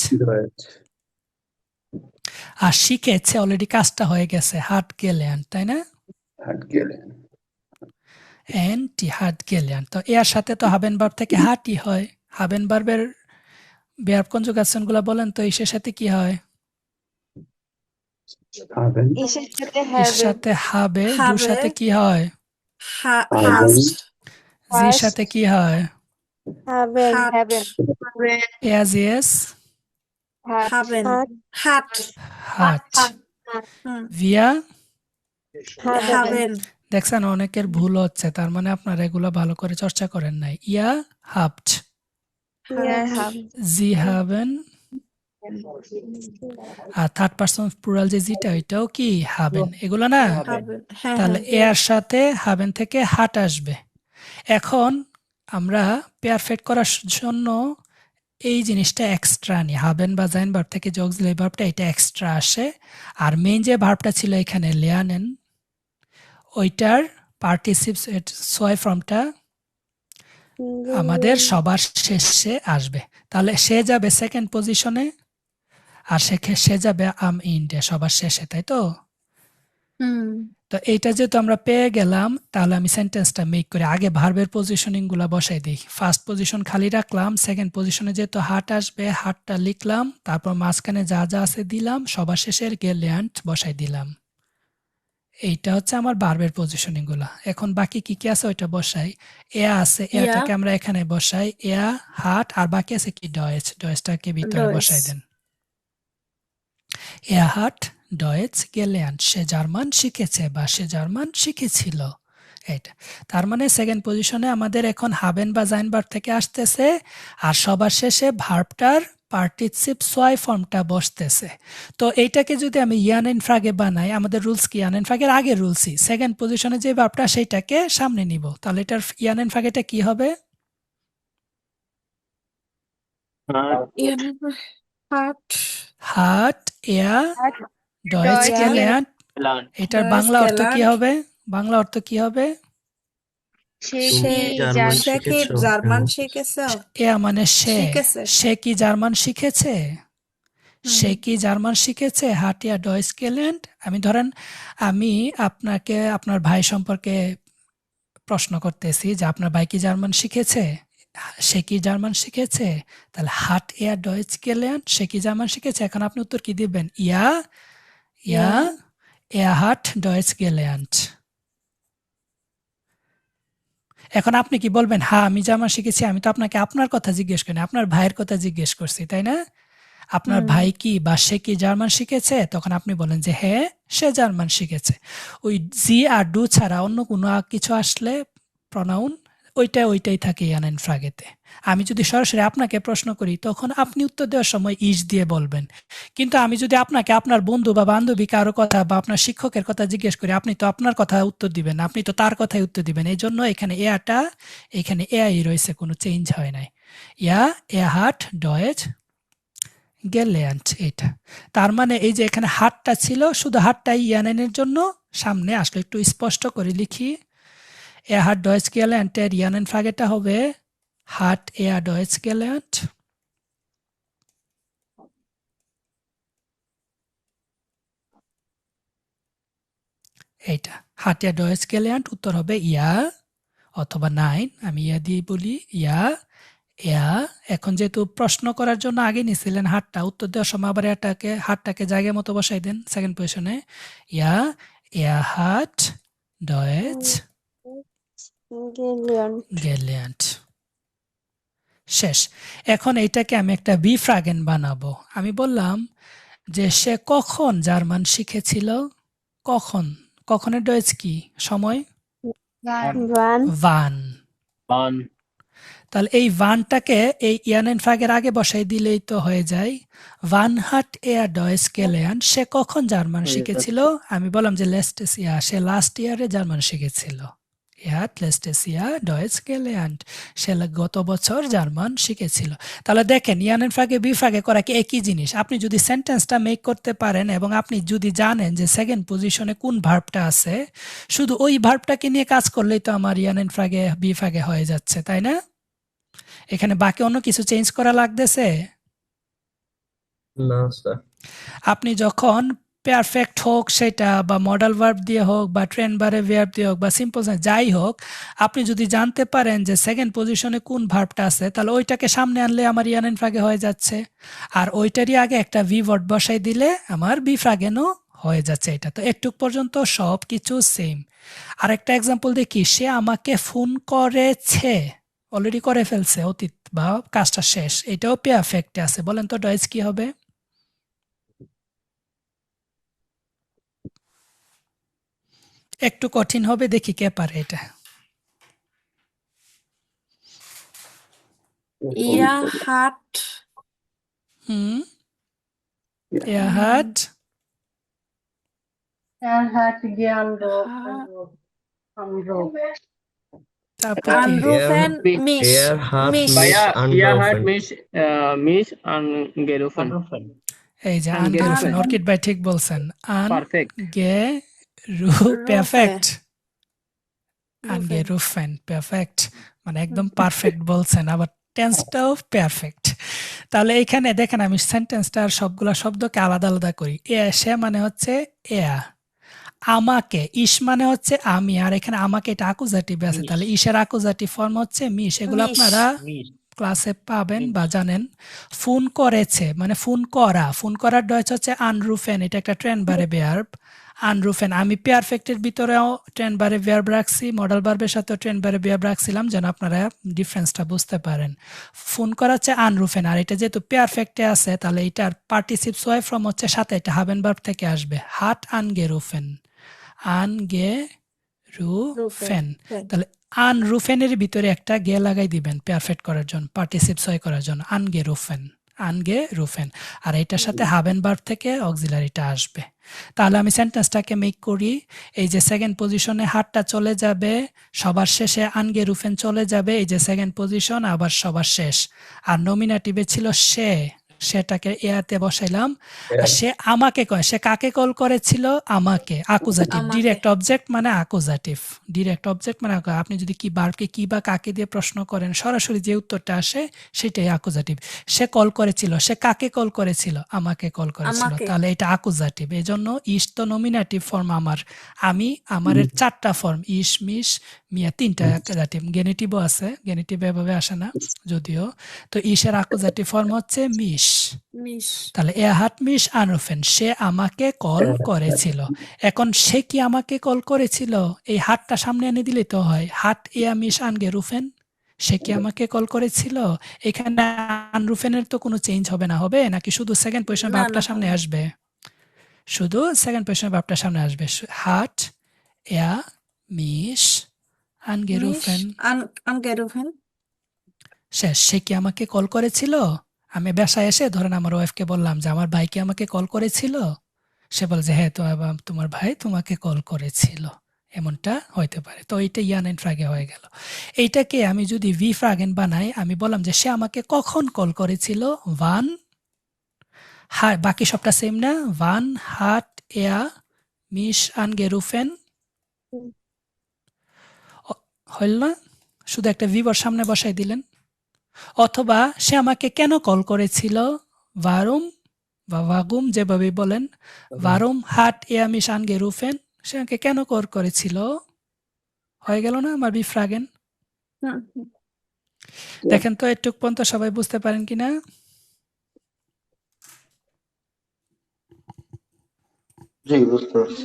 আর শিখেছে অলরেডি কাজটা হয়ে গেছে, হাট গেলেন, তাই না? হাট গেলেন। তো এর সাথে তো হাবেন ভার্ব থেকে হাটই হয়। হাবেন ভার্বের ভার্ব কনজুগেশন গুলা বলেন তো, ইসের সাথে কি হয়? Haben. ইসের সাথে এর হ্যাভেন সাথে হবে, ডুর Have. সাথে কি হয়, Haben. Hast. জির Hast. সাথে কি হয়, হ্যাভেন Hat. হ্যাভেন এস ইয়েস, Haben. হাট Hat. হাট, হুম, ভিয়া। Haven Haben. দেখছেন অনেকের ভুল হচ্ছে, তার মানে আপনারা এগুলো ভালো করে চর্চা করেন নাই। ইয়া হাবট, ইয়ার হাব জি হাবেন, আর থার্ড পারসন প্লুরাল যে জিটা ওইটাও কি হাবেন, এগুলো না। Haben. হ্যাঁ তাহলে হ্যাঁ এর সাথে হাবেন থেকে হাট আসবে। এখন আমরা পারফেক্ট করার জন্য এই জিনিসটা এক্সট্রা নিই, হাবেন বা জাইন ভার্ব থেকে যে অক্সিলারি ভার্বটা এটা এক্সট্রা আসে। আর মেইন যে ভার্বটা ছিল এখানে লেয়ানেন, ওইটার পার্টিসিপ সোয় ফর্মটা আমাদের সবার শেষে আসবে। তাহলে সে যাবে সেকেন্ড পজিশনে, আর সে যাবে আম ইন্ডে সবার শেষে, তাই তো? হুম তো এইটা যেহেতু আমরা পেয়ে গেলাম, তাহলে আমি সেন্টেন্সটা মেক করে আগে ভার্বের পজিশনিং গুলা বসাই দিই। ফার্স্ট পজিশন খালি রাখলাম, সেকেন্ড পজিশনে যেহেতু হাট আসবে হাটটা লিখলাম, তারপর মাঝখানে যা যা আছে দিলাম, সবার শেষের গেল্যান্ড বসাই দিলাম। এইটা হচ্ছে আমার ভার্বের পজিশনিং গুলা। এখন বাকি কি কি আছে ওইটা বসাই। এয়া আছে, ইয়া এটাকে আমরা এখানে বসাই, এয়া হাট, আর বাকি আছে কি ডয়েচ, ডয়েচটাকে ভিতরে ডয়েস বসাই দেন। Er hat Deutsch gelernt. সে জার্মান শিখেছে বা সে জার্মান শিখেছিল। এটা তার মানে সেকেন্ড পজিশনে আমাদের এখন হাবেন বা জাইন ভার্ব থেকে আসতেছে, আর সবার শেষে ভার্বটার পার্টিসিপ সোয় ফর্মটা বসতেছে। তো এইটাকে যদি আমি ইয়ানেন ফ্রাগে বানাই, আমাদের রুলস কি, ইয়ানেন ফ্রাগের আগে রুলসই সেকেন্ড পজিশনে যে ভার্বটা সেইটাকে সামনে নিব। তাহলে এটার ইয়ানেন ফ্রাগেটা কি হবে? হাট হাট er Deutsch Deutsch gelernt। Plan. এটার Deutsch বাংলা অর্থ কি gelernt। হবে? বাংলা অর্থ কি হবে? সে তুমি কি জার্মান সে কি শিখেছো? জার্মান হ্যাঁ। শিখেছে? মানে সে, শিখেছে সে কি জার্মান শিখেছে? হুম সে কি জার্মান শিখেছে? হাট ইয়া ডয়েচ গেলেন্ট। আমি ধরেন আমি আপনাকে আপনার ভাই সম্পর্কে প্রশ্ন করতেছি যে আপনার ভাই কি জার্মান শিখেছে, সে কি জার্মান শিখেছে? তাহলে হাট ইয়া ডয়েচ গেলেন্ট, সে কি জার্মান শিখেছে। এখন আপনি উত্তর কি দিবেন? ইয়া ইয়া er hat Deutsch gelernt। এখন আপনি কি বলবেন? হ্যাঁ আমি জার্মান শিখেছি। আমি তো আপনাকে আপনার কথা জিজ্ঞেস করিনি, আপনার ভাইয়ের কথা জিজ্ঞেস করছি, তাই না? আপনার হুম ভাই কি বা সে কি জার্মান শিখেছে? তখন আপনি বলেন যে হ্যাঁ সে জার্মান শিখেছে। ওই জি আর ডু ছাড়া অন্য কোনো কিছু আসলে প্রনাউন ওইটাই থাকে ইয়ানেন ফ্রাগেতে। আমি যদি সরাসরি আপনাকে প্রশ্ন করি তখন আপনি উত্তর দেওয়ার সময় ইস দিয়ে বলবেন। কিন্তু আমি যদি আপনাকে আপনার বন্ধু বা বান্ধবী কারো কথা বা আপনার শিক্ষকের কথা জিজ্ঞেস করি, আপনি তো আপনার কথা উত্তর দিবেন, আপনি তো তার কথাই উত্তর দিবেন। এই জন্য এখানে এয়াটা এখানে এআই রয়েছে, কোনো চেঞ্জ হয় নাই। ইয়া এ হাট ডয়েচ গেলেন্ট। এটা তার মানে এই যে এখানে হাটটা ছিল, শুধু হাটটাই ইয়ানেনের জন্য সামনে আসলে। একটু স্পষ্ট করে লিখি, এ হাট ডয়েচ গেলেন্ট এর ইয়ানেন ফ্রাগেটা হবে হাট এ ডয়েচ গেলেন্ট। এইটা হাট এ ডয়েচ গেলেন্ট, উত্তর হবে ইয়া অথবা নাইন। আমি ইয়া দিয়ে বলি ইয়া ইয়া। এখন যেহেতু প্রশ্ন করার জন্য আগে নিছিলেন হাটটা, উত্তর দেওয়ার সময় আবার এটাকে হাটটাকে জায়গা মতো বসাই দেন সেকেন্ড পজিশনে। ইয়া ইয়া হাট ডয়েচ গেলেন্ট। শেষ। এখন এইটাকে আমি একটা বি ফ্রাগেন বানাবো। আমি বললাম যে সে কখন জার্মান শিখেছিল। কখন, কখনের ডয়েচ কি সময়? ভান। Plan. তাহলে এই ভানটাকে এই ইয়ানেন ফ্রাগের আগে বসাই দিলেই তো হয়ে যায় ভান হাট এয়ার ডয়েচ গেলেন। সে কখন জার্মান শিখেছিল? আমি বললাম যে লেস্টেস ইয়ার, সে লাস্ট ইয়ারে জার্মান শিখেছিল। সে গত বছর জার্মান শিখেছিল। তাহলে দেখেন ইয়ানেন ফ্রাগে বি ফ্রাগে করা কি একই জিনিস। আপনি যদি সেন্টেন্সটা মেক করতে পারেন এবং আপনি যদি জানেন যে সেকেন্ড পজিশনে কোন ভার্বটা আছে, শুধু ওই ভার্বটাকে নিয়ে কাজ করলেই তো আমার ইয়ানেন ফ্রাগে বি ফ্রাগে হয়ে যাচ্ছে, তাই না? এখানে বাকি অন্য কিছু চেঞ্জ করা লাগতেছে? না স্যার। আপনি যখন পারফেক্ট হোক সেটা বা মডাল ভার্ব দিয়ে হোক বা ট্রেন বারে ভার্ব দিয়ে হোক বা সিম্পল যাই হোক, আপনি যদি জানতে পারেন যে সেকেন্ড পজিশনে কোন ভার্বটা আছে, তাহলে ওইটাকে সামনে আনলে আমার ইয়ানেন ফ্রাগে হয়ে যাচ্ছে। আর ওইটারই আগে একটা ভি ওয়ার্ড বসাই দিলে আমার বি ফ্রাগেনও হয়ে যাচ্ছে এটা। তো একটু পর্যন্ত সবকিছু সেম। আরেকটা এক্সাম্পল দেখি, সে আমাকে ফোন করেছে, অলরেডি করে ফেলছে, অতীত বা কাজটা শেষ, এটাও পারফেক্টে আছে। বলেন তো ডয়েজ কি হবে? একটু কঠিন হবে, দেখি কে পারে এটা। Er hat হুম, er hat তারপর কি? anrufen mich. Er hat Mich. mich ভাইয়া ইয়া হার্ট angerufen. মিস আনগেরুফেন আনরুফেন এই যে Angerufen. আনগেরুফেন, অর্কিড ভাই ঠিক বলছেন। Perfect perfect, Rufen. আনগেরুফেন পারফেক্ট, মানে একদম পারফেক্ট বলছেন, আবার টেন্সটাও পারফেক্ট। তাহলে এখানে দেখেন আমি সেন্টেন্সটার সবগুলা শব্দকে আলাদা আলাদা করি। সে মানে হচ্ছে এয়া, আমাকে, ইস মানে হচ্ছে আমি, আর এখানে আমাকে এটা আকুজাটিভ আছে, মিশ। তাহলে ইসের আকুজাটিভ ফর্ম হচ্ছে মিশ। এগুলো মিশ। আপনারা মিস ক্লাসে পাবেন মিশ। বা জানেন। ফোন করেছে মানে ফোন করা, ফোন করার ডয়েচ হচ্ছে আনরুফেন, এটা একটা ট্রেন বারে ভার্ব। আনরুফেন, আমি পারফেক্টের ভিতরেও ট্রেন বারে ভার্ব রাখছি, মডেল ভার্বের সাথেও ট্রেন বারে ভার্ব রাখছিলাম, যেন আপনারা ডিফারেন্সটা বুঝতে পারেন। ফোন করা হচ্ছে আনরুফেন, আর এটা যেহেতু পারফেক্টে আছে তাহলে এটার পার্টিসিপস ওয়াই ফ্রম হচ্ছে সাথে, এটা হাবেন ভার্ব থেকে আসবে, হাট আনগেরুফেন, আনগেরুফেন। তাহলে আনরুফেনের ভিতরে একটা গে লাগাই দিবেন পারফেক্ট করার জন্য, পার্টিসিপস হয় করার জন্য, আনগেরুফেন, আনগেরুফেন। আর এটার সাথে হাবেন ভার্ব থেকে অক্সিলারিটা আসবে। তাহলে আমি সেন্টেন্সটাকে মেক করি। এই যে সেকেন্ড পজিশনে হাটটা চলে যাবে, সবার শেষে আনগেরুফেন চলে যাবে, এই যে সেকেন্ড পজিশন আবার সবার শেষ। আর নমিনেটিভে ছিল সে, সেটাকে এতে বসাইলাম। আর সে আমাকে কয়, সে কাকে কল করেছিল? আমাকে, আকুজাটিভ। আমাকে। ডিরেক্ট অবজেক্ট মানে আকুজাটিভ, ডিরেক্ট অবজেক্ট মানে আপনি যদি কি বার্বকে কি বা কাকে দিয়ে প্রশ্ন করেন, সরাসরি যে উত্তরটা আসে সেটাই আকুজাটিভ। সে কল করেছিল, সে কাকে কল করেছিল? আমাকে কল করেছিল, আমাকে। তাহলে এটা আকুজাটিভ। এই জন্য ইস তো নমিনেটিভ ফর্ম, আমার, আমি, আমারের 4টা ফর্ম, ইস, মিস, মিয়া 3টা আকুজাটিভ। গেনিটিভও আছে, গেনিটিভ এভাবে আসে না যদিও। তো ইসের আকুজাটিভ ফর্ম হচ্ছে মিস। Mich. তাহলে এ হাট মিস আনরুফেন, সে আমাকে কল করেছিল। এখন সে কি আমাকে কল করেছিল? এই হাটটা সামনে এনে দিলে তো হয়, হাট এয়া মিস আনগেরুফেন, সে কি আমাকে কল করেছিল? এখানে আনরুফেনের তো কোনো চেঞ্জ হবে না, হবে নাকি শুধু সেকেন্ড পজিশন না, ভার্বটা না, সামনে হবে। আসবে? শুধু সেকেন্ড পজিশন ভার্বটা সামনে আসবে, হাট এয়া মিস Mich আনগেরুফেন। angerufen. শেষ। সে কি আমাকে কল করেছিল? আমি বাসায় এসে ধরেন আমার ওয়াইফকে বললাম যে আমার ভাই কি আমাকে কল করেছিল? সে বলে যে হ্যাঁ, তো তোমার ভাই তোমাকে কল করেছিল, এমনটা হইতে পারে। তো এইটা ইয়ান এন্ড ফ্রাগে হয়ে গেল। এইটাকে আমি যদি ভি ফ্রাগেন বানাই, আমি বললাম যে সে আমাকে কখন কল করেছিল? ওয়ান, বাকি সবটা সেম না? ওয়ান হাট এয়া মিস আনগেরুফেন, হইল না? শুধু একটা ভিবর সামনে বসাই দিলেন। অথবা সে আমাকে কেন কল করেছিল? ভারুম বা ভাগুম, যেভাবে বলেন, ভারুম হাট এয়া মিস আনগেরুফেন, সে আমাকে কেন কল করেছিল? হয়ে গেল না আমার বিফ্রাগেন? হুম, দেখেন তো এটুক পর্যন্ত সবাই বুঝতে পারেন কিনা? জি বুঝতে পারছি।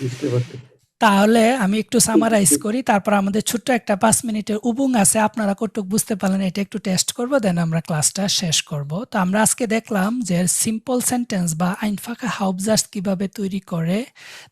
বুঝতে পারছি। তাহলে আমি একটু সামারাইজ করি, তারপর আমাদের ছোট্ট একটা 5 মিনিটের উবুং আছে, আপনারা কতটুকু বুঝতে পারলেন এটা একটু টেস্ট করব, দেন আমরা ক্লাসটা শেষ করব। তো আমরা আজকে দেখলাম যে সিম্পল সেন্টেন্স বা আইনফাকা হাউবজার্স কিভাবে তৈরি করে,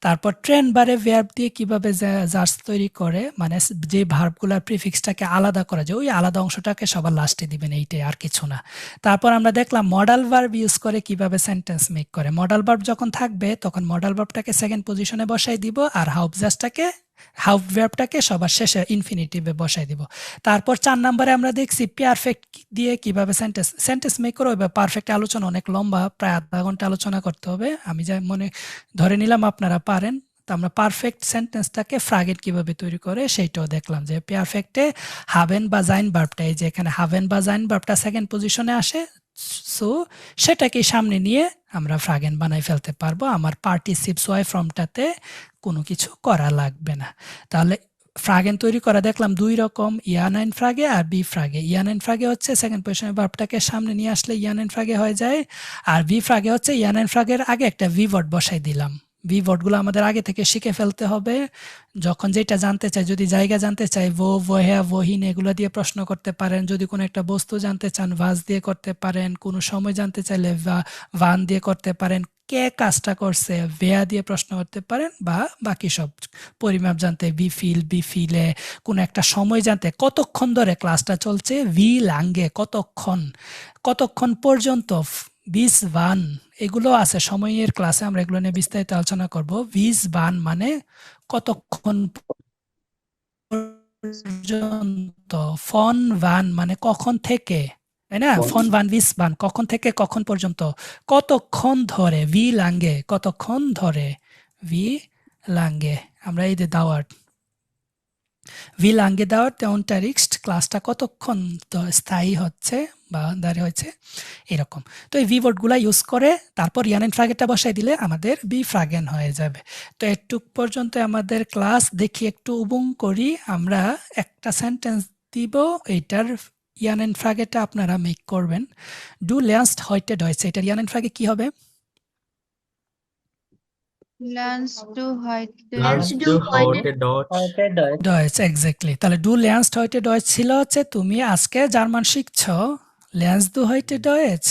তারপর ট্রেন বারে ভার্ব দিয়ে কিভাবে জার্স তৈরি করে, মানে যে ভার্বগুলোর প্রিফিক্সটাকে আলাদা করা যায়, ওই আলাদা অংশটাকে সবার লাস্টে দিবেন, এইটাই, আর কিছু না। তারপর আমরা দেখলাম মডাল ভার্ব ইউজ করে কিভাবে সেন্টেন্স মেক করে। মডাল ভার্ব যখন থাকবে তখন মডাল ভার্বটাকে সেকেন্ড পজিশনে বসাই দিব, আর হাউব ভার্বটাকে সবার শেষে ইনফিনিটিভে বসাই দিব। তারপর 4 নম্বরে আমরা দেখছি পারফেক্ট দিয়ে কিভাবে সেন্টেন্স মেক করো। এবার পারফেক্ট আলোচনা অনেক লম্বা, প্রায় আধা ঘন্টা আলোচনা করতে হবে, আমি যা মনে ধরে নিলাম আপনারা পারেন। তো আমরা পারফেক্ট সেন্টেন্সটাকে ফ্রাগেন কিভাবে তৈরি করে সেইটাও দেখলাম, যে পারফেক্টে হাবেন বা জাইন ভার্বটা, এই যে এখানে হাবেন বা জাইন ভার্বটা সেকেন্ড পজিশনে আসে, সো সেটাকে সামনে নিয়ে আমরা ফ্রাগেন বানাই ফেলতে পারবো, আমার পার্টিসিপস ওয়াই ফর্মটাতে কোনো কিছু করা লাগবে না। তাহলে ফ্রাগেন তৈরি করা দেখলাম 2 রকম, ইয়ান এন্ড ফ্রাগে আর বি ফ্রাগে। ইয়ান এন্ড ফ্রাগে হচ্ছে সেকেন্ড পজিশনের ভার্বটাকে সামনে নিয়ে আসলে ইয়ান এন্ড ফ্রাগে হয়ে যায়, আর বি ফ্রাগে হচ্ছে ইয়ান এন্ড ফ্রাগের আগে একটা ভি ওয়ার্ড বসাই দিলাম, ভি ওয়ার্ডগুলো আমাদের আগে থেকে শিখে ফেলতে হবে। যখন যেটা জানতে চাই, যদি জায়গা জানতে চাই ওহে ওহিন এগুলো দিয়ে প্রশ্ন করতে পারেন। যদি কোনো একটা বস্তু জানতে চান ভাজ দিয়ে করতে পারেন। কোনো সময় জানতে চাইলে ভান দিয়ে করতে পারেন। কে কাজটা করছে ভেয়া দিয়ে প্রশ্ন করতে পারেন, বা বাকি সব পরিমাপ জানতে বিফিলে, কোনো একটা সময় জানতে কতক্ষণ ধরে ক্লাসটা চলছে, ভি লাঙ্গে কতক্ষণ পর্যন্ত, বিস বান এগুলো আছে সময়ের ক্লাসে, আমরা এগুলো নিয়ে বিস্তারিত আলোচনা করব। বিস বান মানে কতক্ষণ পর্যন্ত, ফন ভান মানে কখন থেকে, তাই না? ফন ভান বিস বান কখন থেকে কখন পর্যন্ত, কতক্ষণ ধরে, ভি লাঙ্গে কতক্ষণ ধরে, ভি লাঙ্গে। আমরা এই যে দাওয়াত ভি লাঙ্গে দাওয়াত unterricht ক্লাসটা কতক্ষণ স্থায়ী হচ্ছে বা দাঁড়িয়ে হয়েছে এরকম। তো এই ভি ওয়ার্ডগুলা ইউজ করে তারপর ইয়ানেন ফ্রাগেনটা বসাই দিলে আমাদের বি ফ্রাগেন হয়ে যাবে। তো এটুক পর্যন্ত আমাদের ক্লাস। দেখি একটু উবুং করি। আমরা একটা সেন্টেন্স দিব, এইটার ইয়ানেন ফ্রাগেটা আপনারা মেক করবেন। ডু লেয়ার্নস্ট হয়টে ডয়েছে, এটার ইয়ানেন ফ্রাগে কি হবে? Learns to heute. Lernst du heute Deutsch? heute Deutsch? Deutsch, exactly. তাহলে ডু লেয়ার্নস্ট হয়টে ডয়েচ ছিল হচ্ছে তুমি আজকে জার্মান শিখছো, লেয়ার্নস দু হয়টে ডয়েচ।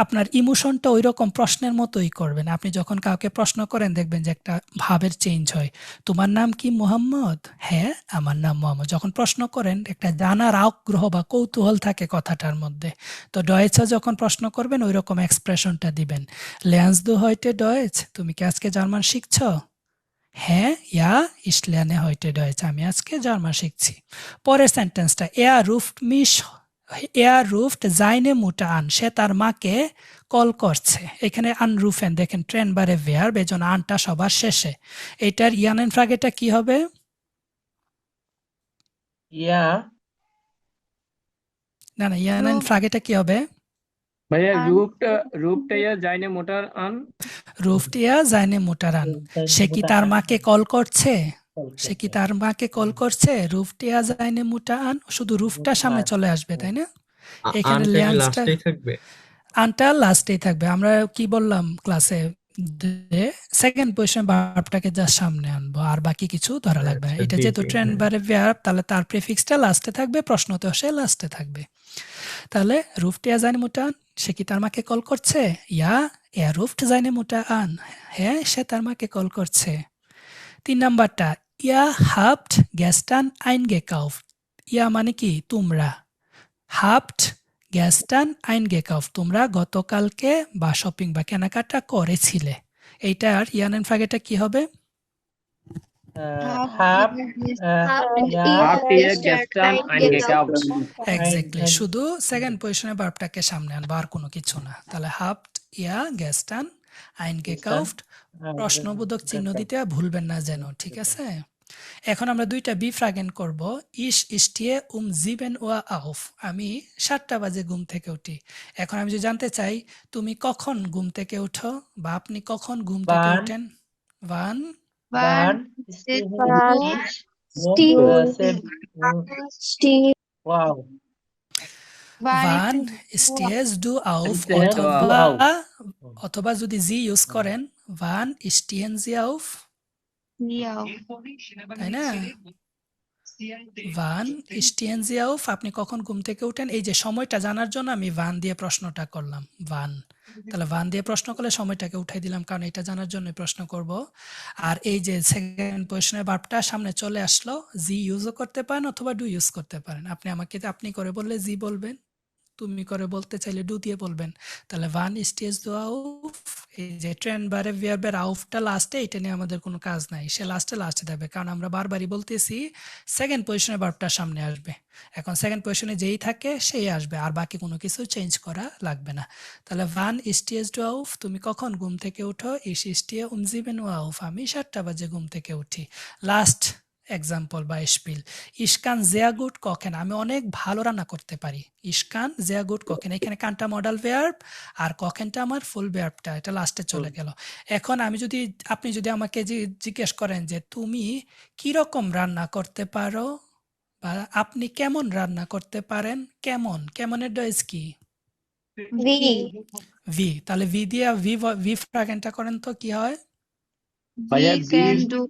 আপনার ইমোশনটা ওই রকম প্রশ্নের মতোই করবেন। আপনি যখন কাউকে প্রশ্ন করেন দেখবেন যে একটা ভাবের চেঞ্জ হয়। তোমার নাম কি মোহাম্মদ? হ্যাঁ আমার নাম মোহাম্মদ। যখন প্রশ্ন করেন একটা জানার আগ্রহ বা কৌতূহল থাকে কথাটার মধ্যে। তো ডয়েচে যখন প্রশ্ন করবেন ওই রকম এক্সপ্রেশনটা দিবেন। লেয়ার্নস দু হয়টে ডয়েচ, তুমি কি আজকে জার্মান শিখছো? হ্যাঁ, ইয়া ich lerne heute Deutsch, আমি আজকে জার্মান শিখছি। পরের সেন্টেন্সটা er ruft seine Mutter an, সে তার মাকে কল করছে। এখানে anrufen দেখেন ট্রেন বারে verb, এজন্য আনটা সবার শেষে। এটার ইয়ানেন ফ্রাগেটা কি হবে? Ja, না ইয়ানেন ফ্রাগেটা কি হবে? ভাইয়া রূপটা ইয়া যায়নে মোটার আন। ruft er seine Mutter an, সে কি তার মাকে কল করছে? সে কি তার মাকে কল করছে? রুফট er seine Mutter an, শুধু রুফটা সামনে চলে আসবে, তাই না? এখানে আনটা কি লেয়ার্নসটা লাস্টেই থাকবে? আনটা লাস্টেই থাকবে। আমরা কি বললাম ক্লাসে, সেকেন্ড পজিশন ভার্বটাকে যা সামনে আনবো, আর বাকি কিছু ধরা লাগবে না। আচ্ছা, এটা জি, যেহেতু জি, ট্রেন হ্যাঁ। বারে ভার্ব, তাহলে তার প্রিফিক্সটা লাস্টে থাকবে, প্রশ্নতেও সে লাস্টে থাকবে। তাহলে রুফট er seine Mutter an, সে কি তার মাকে কল করছে? ইয়া er ruft seine Mutter an, হ্যাঁ সে তার মাকে কল করছে। 3 নাম্বারটা, ihr habt gestern eingekauft, ইয়া মানে কি তোমরা, habt gestern eingekauft তোমরা গতকালকে বা শপিং বা কেনাকাটা করেছিলে। এইটার ইয়ানেন ফ্রাগেটা কি হবে? hab, ja, Habt ihr gestern eingekauft? Exactly, শুধু সেকেন্ড পজিশনে ভার্বটাকে সামনে আনবো, আর কোনো কিছু না। তাহলে habt ihr gestern eingekauft, প্রশ্নবোধক চিহ্ন দিতে ভুলবেন না যেন, ঠিক আছে? এখন আমরা দুইটা বি ফ্রাগেন করব। ich stehe um 7 Uhr auf, আমি 7টা বাজে ঘুম থেকে উঠি। এখন আমি যদি জানতে চাই তুমি কখন ঘুম থেকে উঠো বা আপনি কখন ঘুম থেকে Wann? ওঠেন, wann wann wow, wann stehst du auf, Stehst du অথবা যদি জি ইউজ করেন wann stehen Sie auf, তাই না? wann stehen Sie auf, আপনি কখন ঘুম থেকে উঠেন। এই যে সময়টা জানার জন্য আমি wann দিয়ে প্রশ্নটা করলাম, wann। তাহলে wann দিয়ে প্রশ্ন করলে সময়টাকে উঠাই দিলাম, কারণ এটা জানার জন্য প্রশ্ন করব। আর এই যে সেকেন্ড পজিশনের ভার্বটা সামনে চলে আসলো, জি ইউজও করতে পারেন অথবা ডু ইউজ করতে পারেন। আপনি আমাকে আপনি করে বললে জি বলবেন, তুমি করে বলতে চাইলে ডু দিয়ে বলবেন। তাহলে wann stehst du auf, এই যে ট্রেন বারে ভার্বের আউফটা লাস্টে, এটা নিয়ে আমাদের কোনো কাজ নাই, সে লাস্টে থাকবে, কারণ আমরা বারবারই বলতেছি সেকেন্ড পজিশনের ভার্বটা সামনে আসবে। এখন সেকেন্ড পজিশনে যেই থাকে সেই আসবে, আর বাকি কোনো কিছু চেঞ্জ করা লাগবে না। তাহলে wann stehst du auf, তুমি কখন ঘুম থেকে উঠো? ich stehe um 7 Uhr auf, আমি 7টা বাজে ঘুম থেকে উঠি। লাস্ট এক্সাম্পল বা spill, ich kann sehr gut kochen, আমি অনেক ভালো রান্না করতে পারি। ich kann sehr gut kochen, এখানে কানটা মডাল ভার্ব আর কখেনটা আমার ফুল ভার্বটা, এটা লাস্টে চলে গেল। এখন আপনি যদি আমাকে জিজ্ঞেস করেন যে তুমি কি রকম রান্না করতে পারো বা আপনি কেমন রান্না করতে পারেন, কেমনের ডয়েজ কি? ভি। তাহলে ভি দিয়ে ভি ফ্রাগেনটা করেন তো কি হয়? ভাইয়া We can do.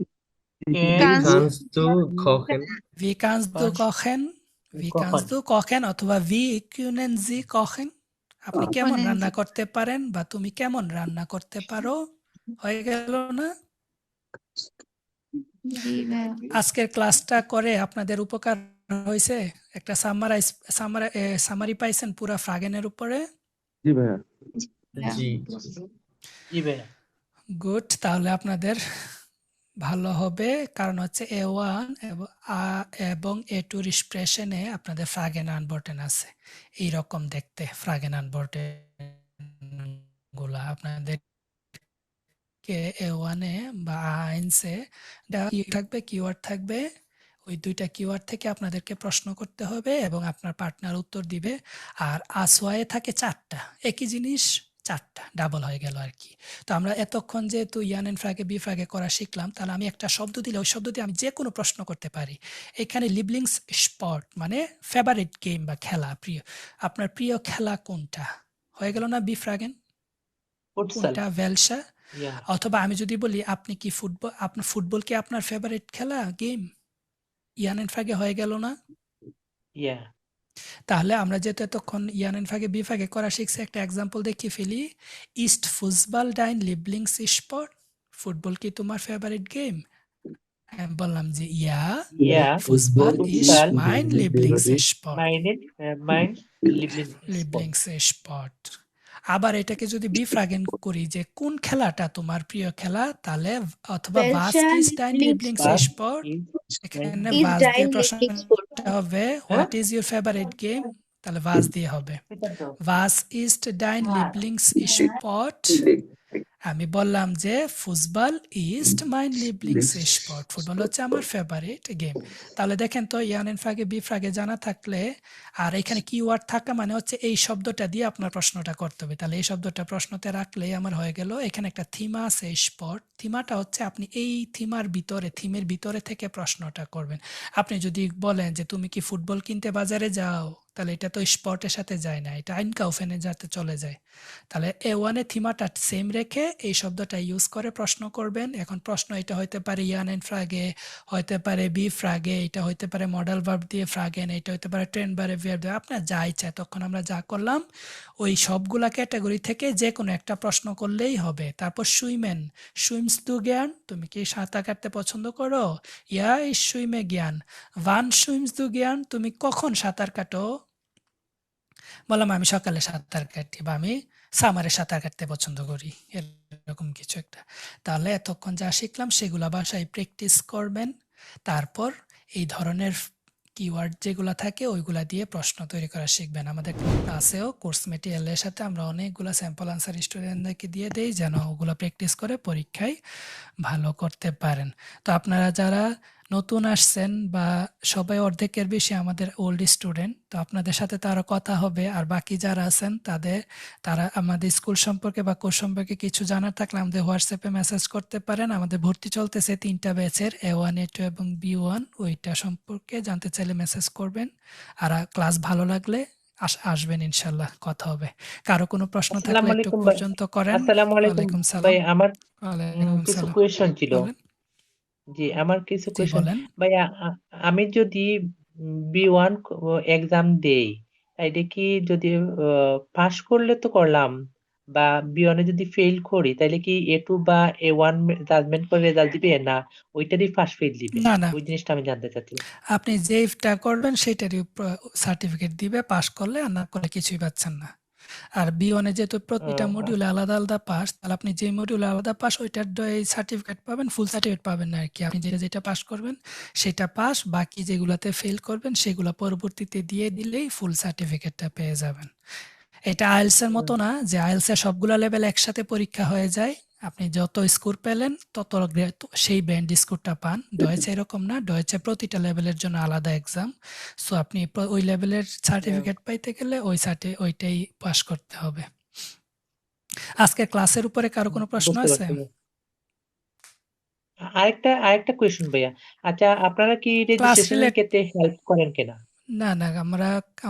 Can Kannst du kochen? Wie kannst du Kannst- kochen? Wie kannst kochen. du kochen? অথবা wie können Sie kochen? আপনি কেমন Können রান্না Sie- করতে পারেন বা তুমি কেমন রান্না করতে পারো? হয়ে গেল না? We will. আজকের ক্লাসটা করে আপনাদের উপকার হয়েছে? একটা সামারি পাইছেন পুরা ফ্রাগেনের উপরে? Yeah. জি জি ভাইয়া গুড, তাহলে আপনাদের ভালো হবে, কারণ হচ্ছে A1 এবং A2 এক্সপ্রেশনে আপনাদের ফ্রাগেন আনবর্টেন আছে এইরকম দেখতে। ফ্রাগেন আনবর্টেন গুলা আপনাদের A1 এ বা আইনসে থাকবে, কিওয়ার্ড থাকবে। ওই দুইটা কিওয়ার্ড থেকে আপনাদেরকে প্রশ্ন করতে হবে এবং আপনার পার্টনার উত্তর দিবে। আর আসওয়ায়ে থাকে 4টা, একই জিনিস 4টা, ডাবল হয়ে গেল আর কি। তো আমরা এতক্ষণ যেহেতু ইয়ানেন ফ্রাগে বি ফ্রাগে করা শিখলাম, তাহলে আমি একটা শব্দ দিলে ওই শব্দ দিয়ে আমি যে কোনো প্রশ্ন করতে পারি। এখানে লিবলিংস স্পট মানে ফেভারিট গেম বা খেলা, প্রিয়, আপনার প্রিয় খেলা কোনটা? হয়ে গেল না বি ফ্রাগেন? ফুটসাল কোনটা? ভেলসা। ইয়া অথবা আমি যদি বলি আপনি কি ফুটবল কি আপনার ফেভারিট খেলা, গেম? ইয়ানেন ফ্রাগে হয়ে গেল না? ইয়া তাহলে আমরা যেহেতু এতক্ষণ ইয়ানেন ফ্রাগে বি ফ্রাগে করা শিখছি, একটা এক্সাম্পল দেখিয়ে ফেলি। ইস্ট ফুটবল ডাইন লিবলিংস স্পট? ফুটবল কি তোমার ফেভারিট গেম? আমি বললাম যে ইয়া, ইয়া ফুটবল ইজ ফুটসাল মাইন লিবলিংস স্পট, মাইন্ড লিভিং লিবলিংস স্পট। আবার এটাকে যদি বি ফ্রাগেন করি যে কোন খেলাটা তোমার প্রিয় খেলা, তাহলে অথবা ভাস Welcher ইজ ডাইন লিবলিংস Lieblingssport স্পট, এখানে ist ভাস দিয়ে dein Lieblingssport? প্রশ্নটা হবে what is your favourite game, তাহলে ভাস দিয়ে হবে ভাস ইজ ডাইন লিবলিংস স্পট। আমি বললাম যে ফুটবল ইজ মাইন লিবলিংস স্পট, ফুটবল হচ্ছে আমার ফেভারিট গেম। তাহলে দেখেন তো ইয়ানেন ফ্রাগে বি ফ্রাগে জানা থাকলে, আর এখানে কিওয়ার্ড থাকা মানে হচ্ছে এই শব্দটা দিয়ে আপনার প্রশ্নটা করতে হবে। তাহলে এই শব্দটা প্রশ্নতে রাখলেই আমার হয়ে গেল। এখানে একটা থিমা আছে স্পট, থিমাটা হচ্ছে আপনি এই থিমের ভিতরে থেকে প্রশ্নটা করবেন। আপনি যদি বলেন যে তুমি কি ফুটবল কিনতে বাজারে যাও, তাহলে এটা তো স্পটের সাথে যায় না, এটা আইনকাউফেনে যাতে চলে যায়। তাহলে A1 এ থিমাটা সেম রেখে এই শব্দটা ইউজ করে প্রশ্ন করবেন। এখন প্রশ্ন এটা হইতে পারে ইয়ানেন ফ্রাগে, হইতে পারে বি ফ্রাগে, এটা হইতে পারে মডেল ভার্ব দিয়ে ফ্রাগেন, এটা হইতে পারে ট্রেন বারে ভার্ব দিয়ে, আপনার যা ইচ্ছা। তখন আমরা যা করলাম ওই সবগুলা ক্যাটাগরি থেকে যে কোনো একটা প্রশ্ন করলেই হবে। তারপর সুইমস দু জ্ঞান, তুমি কি সাঁতার কাটতে পছন্দ করো? ইয়া ইজ সুইমে জ্ঞান। ওয়ান সুইমস দু জ্ঞান, তুমি কখন সাঁতার কাটো? বললাম আমি সকালে সাঁতার কাটি বা আমি সামারে সাঁতার কাটতে পছন্দ করি, এরকম কিছু একটা। তাহলে এতক্ষণ যা শিখলাম সেগুলা বাসায় প্র্যাকটিস করবেন। তারপর এই ধরনের কিওয়ার্ড যেগুলা থাকে ওইগুলা দিয়ে প্রশ্ন তৈরি করা শিখবেন। আমাদের ক্লাসেও কোর্স মেটেরিয়ালের সাথে আমরা অনেকগুলা স্যাম্পল আনসার স্টুডেন্টদেরকে দিয়ে দেই, যেন ওগুলা প্র্যাকটিস করে পরীক্ষায় ভালো করতে পারেন। তো আপনারা যারা নতুন আসছেন বা সবাই অর্ধেকের বেশি আমাদের ওল্ড স্টুডেন্ট, তো আপনাদের সাথে তারা কথা হবে। আর বাকি যারা আছেন তারা আমাদের স্কুল সম্পর্কে বা কোর্স সম্পর্কে কিছু জানার থাকলে আমাদের হোয়াটসঅ্যাপে মেসেজ করতে পারেন। আমাদের ভর্তি চলতেছে 3টা ব্যাচের, A1 A2 এবং B1, ওইটা সম্পর্কে জানতে চাইলে মেসেজ করবেন। আর ক্লাস ভালো লাগলে আসবেন, ইনশাল্লাহ কথা হবে। কারো কোনো প্রশ্ন থাকলে আসসালামু একটু আলাইকুম ভাই। পর্যন্ত করেন। আসসালামু আলাইকুম ওয়ালাইকুম সালাম। ভাই আমার ওয়ালাইকুম কিছু সালাম। কোয়েশ্চন ছিল বলেন। জি আমার কিছু জি কোয়েশ্চন বলেন। ভাইয়া আমি যদি B1 এক্সাম দেই এটা কি যদি পাস করলে তো করলাম, বা B1 এ যদি ফেল করি তাহলে কি A2 বা A1 জাজমেন্ট করে রেজাল্ট দিবে, না ওইটারই পাস ফেল দিবে? না না, ওই জিনিসটা আমি জানতে চাচ্ছিলাম। আপনি যেটা করবেন সেটারই সার্টিফিকেট দিবে, পাস করলে, আর না করলে কিছুই পাচ্ছেন না। আর B1 এ যেহেতু প্রতিটা মডিউলে আলাদা আলাদা পাস, তাহলে আপনি যে মডিউলে আলাদা পাস ওইটার সার্টিফিকেট পাবেন, ফুল সার্টিফিকেট পাবেন না আর কি। আপনি যেটা পাস করবেন সেটা পাস, বাকি যেগুলাতে ফেল করবেন সেগুলো পরবর্তীতে দিয়ে দিলেই ফুল সার্টিফিকেটটা পেয়ে যাবেন। এটা আইএলস এর মতো না যে আইএলস এর সবগুলা লেভেল একসাথে পরীক্ষা হয়ে যায়, আপনি যত স্কোর পেলেন তত সেই ব্যান্ড স্কোরটা পান। ডয়েচে এরকম না, ডয়েচে প্রতিটা লেভেলের জন্য আলাদা এক্সাম। সো আপনি ওই লেভেলের সার্টিফিকেট পাইতে গেলে ওইটাই পাস করতে হবে। আজকে ক্লাসের উপরে কারো কোনো প্রশ্ন বুঝতে আছে? পারছি। আরেকটা কোয়েশ্চন ভাইয়া, আচ্ছা আপনারা কি ক্লাস রেজিস্ট্রেশনের ক্ষেত্রে হেল্প করেন কিনা? না না,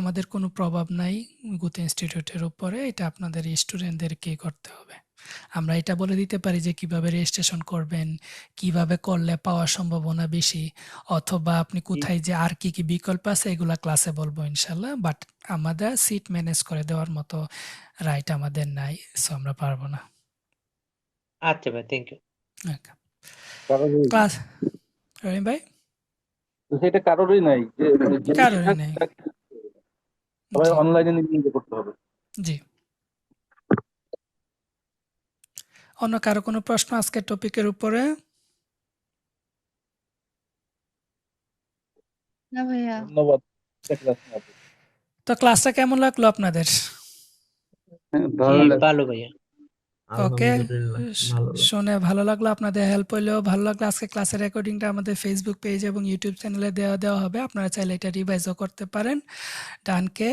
আমাদের কোনো প্রভাব নাই গুতে ইনস্টিটিউটের উপরে, এটা আপনাদের স্টুডেন্টদেরকেই করতে হবে। আমরা এটা বলে দিতে পারি যে কিভাবে রেজিস্ট্রেশন করবেন, কিভাবে করলে পাওয়ার সম্ভাবনা বেশি, অথবা আপনি কোথায় যে আর কি বিকল্প আছে এগুলা ক্লাসে বলবো ইনশাল্লাহ। বাট আমাদের সিট ম্যানেজ করে দেওয়ার মতো রাইট আমাদের নাই, সো আমরা পারবো না। আচ্ছা ভাই, থ্যাংক ইউ। ক্লাস রহিম ভাই সেটা কারোরই নাই যে কারোরই নেই। সবাই জি অনলাইনে নিজে করতে হবে। জি। অন্য কারো কোনো প্রশ্ন আজকের টপিকের উপরে? না ভাইয়া। ধন্যবাদ। তো ক্লাসটা কেমন লাগলো আপনাদের? হ্যাঁ, জি, ভালো লাগছে। ভালো ভাইয়া। ওকে, আলহামদুলিল্লাহ ভালো লাগছে। শুনে ভালো লাগলো, আপনাদের হেল্প হইলেও ভালো লাগলো। আজকে ক্লাসের রেকর্ডিংটা আমাদের ফেসবুক পেজ এবং ইউটিউব চ্যানেলে দেওয়া হবে, আপনারা চাইলে এটা রিভাইজও করতে পারেন। ডানকে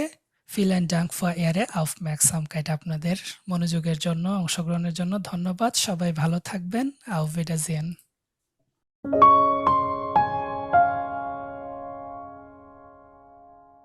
vielen Dank für Ihre Aufmerksamkeit, আপনাদের মনোযোগের জন্য, অংশগ্রহণের জন্য ধন্যবাদ। সবাই ভালো থাকবেন। Auf Wiedersehen.